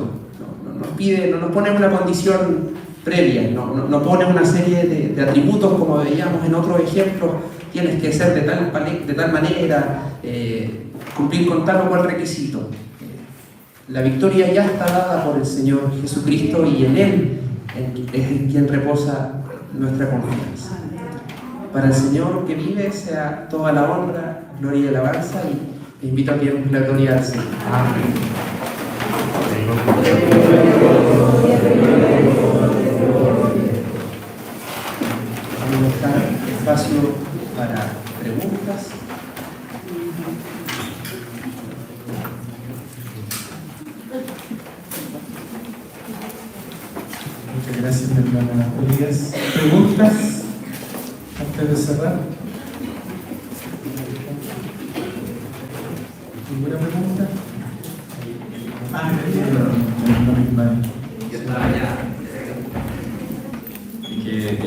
No nos pone una condición previa, no pone una serie de atributos como veíamos en otros ejemplos. Tienes que ser de tal manera, cumplir con tal o cual requisito. La victoria ya está dada por el Señor Jesucristo y en Él es en quien reposa nuestra confianza. Para el Señor que vive sea toda la honra, gloria y alabanza, y invito a que demos la gloria al Señor. Amén. Vamos a dejar espacio para preguntas. Muchas gracias, mi hermana Elías. ¿Preguntas antes de cerrar? ¿Ninguna pregunta? Yo estaba allá. Que el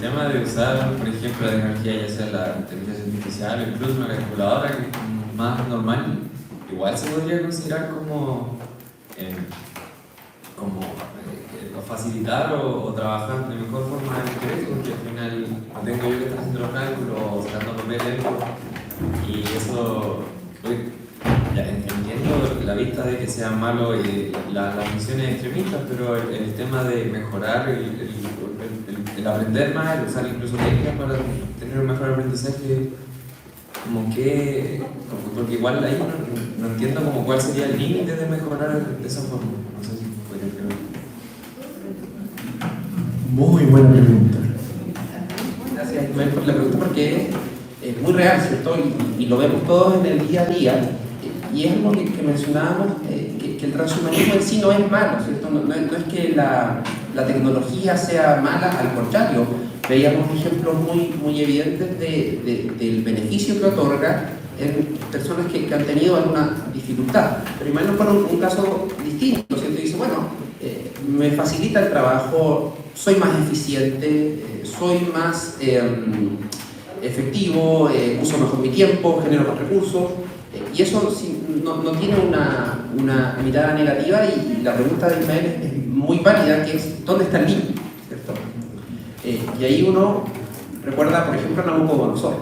tema de usar, por ejemplo, la tecnología, ya sea la inteligencia artificial o incluso una calculadora que es más normal, igual se podría considerar como facilitar o trabajar de mejor forma el crédito, porque al final no tengo yo que estar haciendo los cálculos o sacando papeles, y eso, ya entiendo la vista de que sean malos las misiones extremistas, pero el tema de mejorar, el aprender más, el usar incluso técnicas para tener un mejor aprendizaje, porque igual ahí no entiendo como cuál sería el límite de mejorar de esa forma. No sé si podría preguntar. Muy buena pregunta. Gracias, Ismael, por la pregunta, porque es muy real, ¿cierto? Y lo vemos todos en el día a día. Y es algo que mencionábamos, que el transhumanismo en sí no es malo, ¿cierto? No es que la tecnología sea mala, al contrario. Veíamos ejemplos muy evidentes del beneficio que otorga en personas que han tenido alguna dificultad. Pero imagínate por un caso distinto, ¿cierto? Y dice, bueno, me facilita el trabajo, soy más eficiente, soy más efectivo, uso mejor mi tiempo, genero más recursos. Y eso no tiene una mirada negativa, y la pregunta de Ismael es muy válida, que es ¿dónde está el límite? ¿Cierto? Y ahí uno recuerda, por ejemplo, a Nabucodonosor.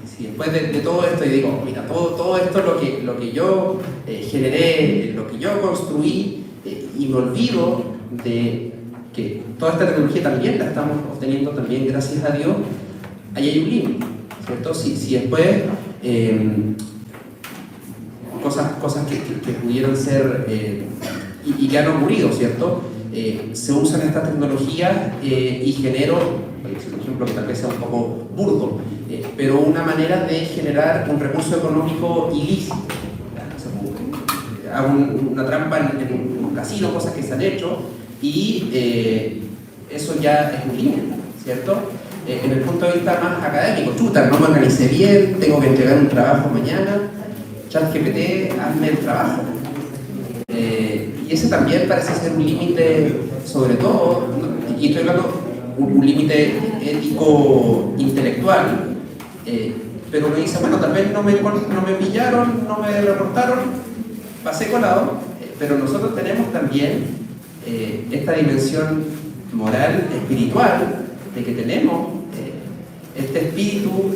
Si después de todo esto y digo, mira, todo esto lo que yo generé, lo que yo construí, y me olvido de que toda esta tecnología también la estamos obteniendo también gracias a Dios, ahí hay un límite, ¿cierto? Si después cosas que pudieran ser y que han ocurrido, ¿cierto? Se usan estas tecnologías y genero, por ejemplo, que tal vez sea un poco burdo, pero una manera de generar un recurso económico ilícito. Hago una trampa en un casino, cosas que se han hecho, y eso ya es un límite, ¿cierto? En el punto de vista más académico, chuta, no me organicé bien, tengo que entregar un trabajo mañana, ChatGPT, hazme el trabajo. Y ese también parece ser un límite, sobre todo, y estoy hablando un límite ético intelectual, pero uno dice, bueno, tal vez no me pillaron, no me reportaron, pasé colado, pero nosotros tenemos también esta dimensión moral, espiritual, de que tenemos este espíritu,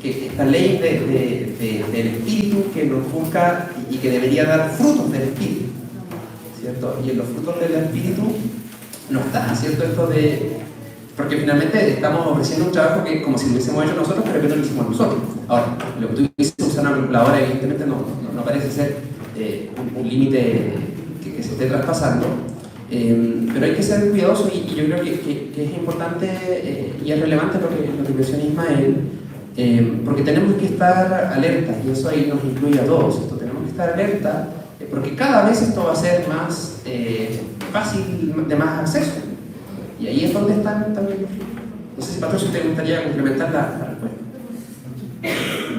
esta ley del espíritu que nos busca y que debería dar frutos del espíritu, ¿cierto? Y en los frutos del espíritu no está, ¿cierto? Esto porque finalmente estamos ofreciendo un trabajo que como si lo hubiésemos hecho nosotros, pero que no lo hicimos nosotros. Ahora, lo que tú dices, usar una calculadora, evidentemente no parece ser un límite que se esté traspasando, pero hay que ser cuidadosos, y yo creo que es importante y es relevante lo que menciona Ismael, porque tenemos que estar alerta, y eso ahí nos incluye a todos. Tenemos que estar alerta porque cada vez esto va a ser más fácil, de más acceso, y ahí es donde están también los fines. No sé si, Pastor, si te gustaría complementar la respuesta.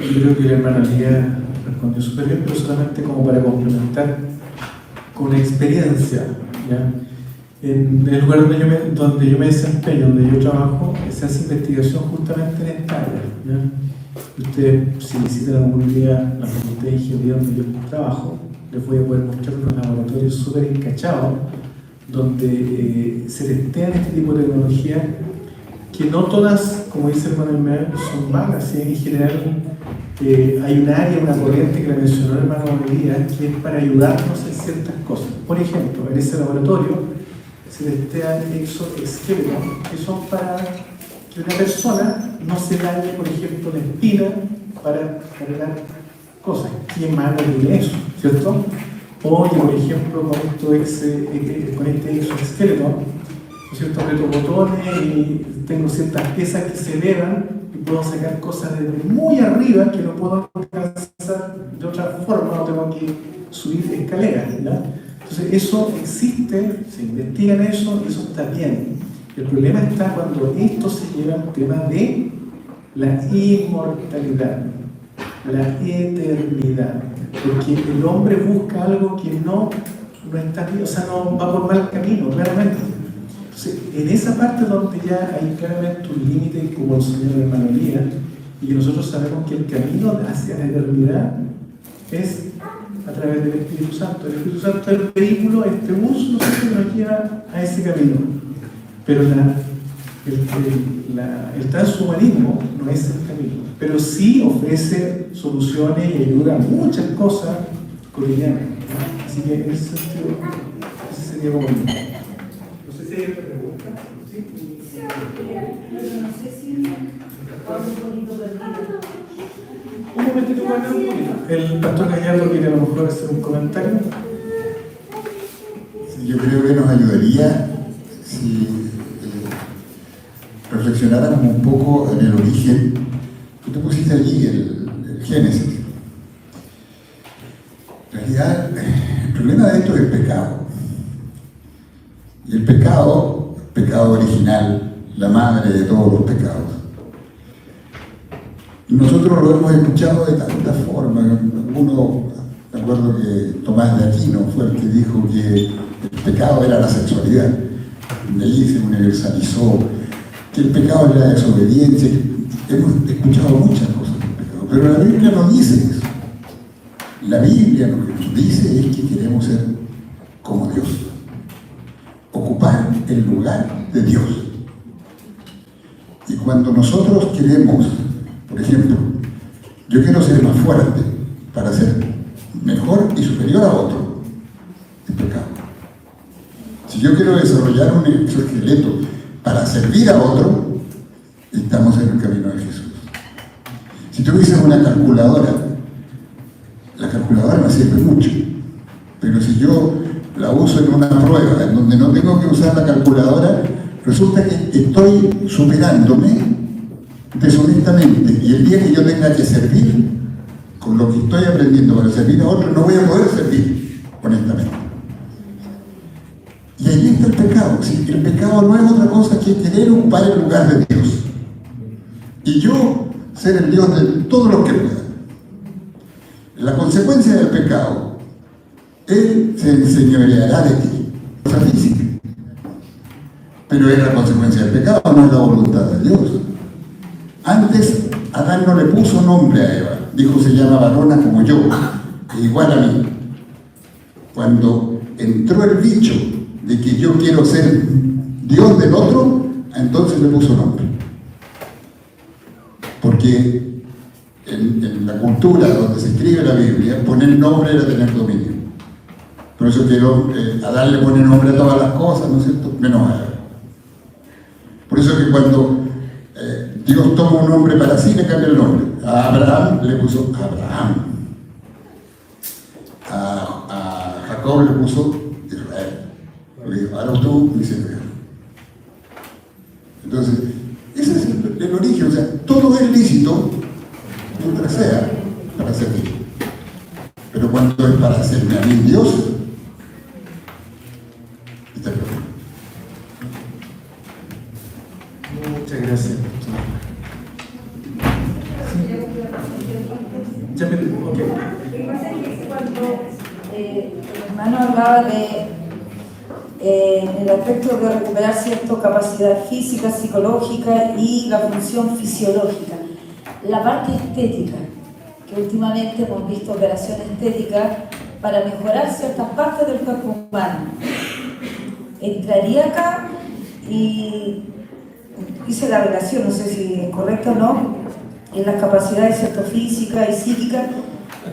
Yo creo que la hermana Lía respondió súper bien, pero solamente como para complementar con experiencia, ¿ya? En el lugar donde yo me desempeño, donde yo trabajo, se hace investigación justamente en esta área, ¿ya? Ustedes, si visitan algún día la Facultad de Ingeniería donde yo trabajo, les voy a poder mostrar unos laboratorios súper encachados, donde se testean este tipo de tecnología, que no todas, como dice el hermano Ismael, son malas, ¿sí? En general hay un área, una corriente que la mencionó el hermano María, que es para ayudarnos en ciertas cosas. Por ejemplo, en ese laboratorio se testean exoesqueletos que son para que una persona no se dañe, por ejemplo, la espina para cargar cosas. ¿Quién malo tiene eso, cierto? O que, por ejemplo, con este exoesqueleto, ¿no es cierto? Aprieto botones y tengo ciertas piezas que se elevan y puedo sacar cosas desde muy arriba que no puedo alcanzar de otra forma, no tengo que subir escaleras, ¿ya? Entonces eso existe, se investiga en eso y eso está bien. El problema está cuando esto se lleva al tema de la inmortalidad, la eternidad, porque el hombre busca algo que no está bien, o sea, no va por mal camino, claramente. Entonces, en esa parte donde ya hay claramente un límite, como el señor hermano Elías, y que nosotros sabemos que el camino hacia la eternidad es a través del Espíritu Santo. El Espíritu Santo es el vehículo, este bus, no sé si nos lleva a ese camino. Pero el transhumanismo no es el camino, pero sí ofrece soluciones y ayuda a muchas cosas cotidianas. Así que en ese sentido, ese sería como... No sé si hay otra pregunta. ¿Sí? No sé si vamos un poquito perdido. Un momentito, guarda un poquito. El pastor Gallardo quiere a lo mejor hacer un comentario. Sí, yo creo que nos ayudaría si reflexionáramos un poco en el origen. Tú te pusiste allí el Génesis. En realidad, el problema de esto es el pecado. Y el pecado original, la madre de todos los pecados. Nosotros lo hemos escuchado de tantas formas. Algunos, me acuerdo que Tomás de Aquino fue el que dijo que el pecado era la sexualidad. De allí se universalizó que el pecado era la desobediencia. Hemos escuchado muchas cosas del pecado, pero la Biblia no dice eso. La Biblia lo que nos dice es que queremos ser como Dios, ocupar el lugar de Dios. Y cuando nosotros queremos, por ejemplo, yo quiero ser más fuerte para ser mejor y superior a otro, es pecado. Si yo quiero desarrollar un exoesqueleto para servir a otro, estamos en el camino de Jesús. Si tú dices una calculadora, la calculadora me sirve mucho, pero si yo la uso en una prueba en donde no tengo que usar la calculadora, resulta que estoy superándome deshonestamente, y el día que yo tenga que servir con lo que estoy aprendiendo para servir a otro, no voy a poder servir honestamente. Y ahí está el pecado. ¿Sí? El pecado no es otra cosa que querer ocupar el lugar de Dios y yo ser el Dios de todos los que pueda. La consecuencia del pecado, Él se enseñoreará de ti, cosa física, pero es la consecuencia del pecado, no es la voluntad de Dios. Antes Adán no le puso nombre a Eva, dijo se llama varona como yo, igual a mí. Cuando entró el bicho de que yo quiero ser Dios del otro, entonces le puso nombre. Porque en la cultura donde se escribe la Biblia, poner nombre era tener dominio. Por eso que Adán le pone nombre a todas las cosas, ¿no es cierto? Menos a Eva. Por eso que cuando Dios toma un nombre para sí, le cambia el nombre. A Abraham le puso Abraham. A Jacob le puso Israel. Le dijo, ahora tú dices Israel. Entonces, ese es el origen. O sea, todo es lícito mientras sea para servir. Pero cuando es para hacerme a mí Dios, está el problema. Muchas gracias. Ya me digo, ok. Lo que pasa es que cuando el hermano hablaba de el aspecto de recuperar cierta capacidad física, psicológica y la función fisiológica, la parte estética, que últimamente hemos visto operaciones estéticas para mejorar ciertas partes del cuerpo humano, entraría acá y hice la relación, no sé si es correcto o no, en las capacidades cierto físicas y psíquicas,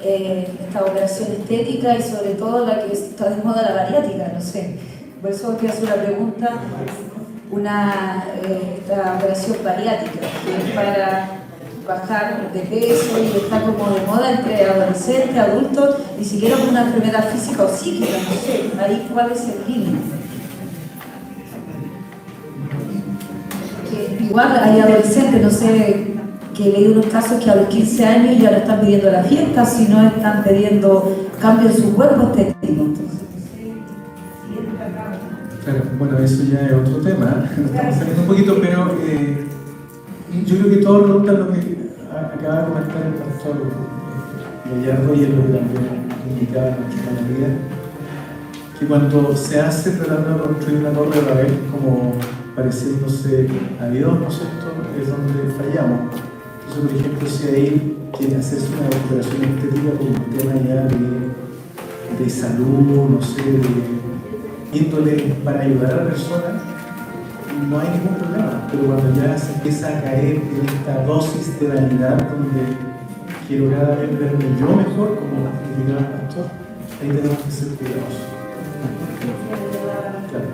esta operación estética y sobre todo la que está de moda, la bariátrica, no sé. Por eso quiero hacer una pregunta, esta operación bariátrica, que es para bajar de peso y está como de moda entre adolescentes, adultos, ni siquiera con una enfermedad física o psíquica, no sé, ahí cuál es el límite. Igual hay adolescentes, no sé, que leí unos casos que a los 15 años ya no están pidiendo la fiesta, sino están pidiendo cambio en su cuerpo estético. Claro, bueno, eso ya es otro tema, nos estamos saliendo un poquito, pero yo creo que todo ronda lo que acaba de comentar el pastor Gallardo y es lo que también indicaba nuestra mayoría, que cuando se hace tratando de construir una torre de Babel como pareciéndose a Dios, ¿no es cierto?, es donde fallamos. Entonces, por ejemplo, si ahí quiere hacerse una recuperación estética por un tema ya de salud, no sé, de índole para ayudar a la persona, no hay ningún problema. Pero cuando ya se empieza a caer en esta dosis de vanidad donde quiero cada vez verme yo mejor, como indicaba el pastor, ahí tenemos que ser cuidadosos. Claro,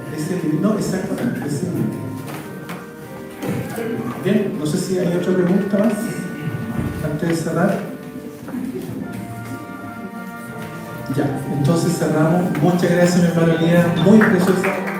no, exactamente, ese límite. Bien, no sé si hay otra pregunta más antes de cerrar. Ya, entonces cerramos. Muchas gracias, mi hermano Elías, muy preciosa.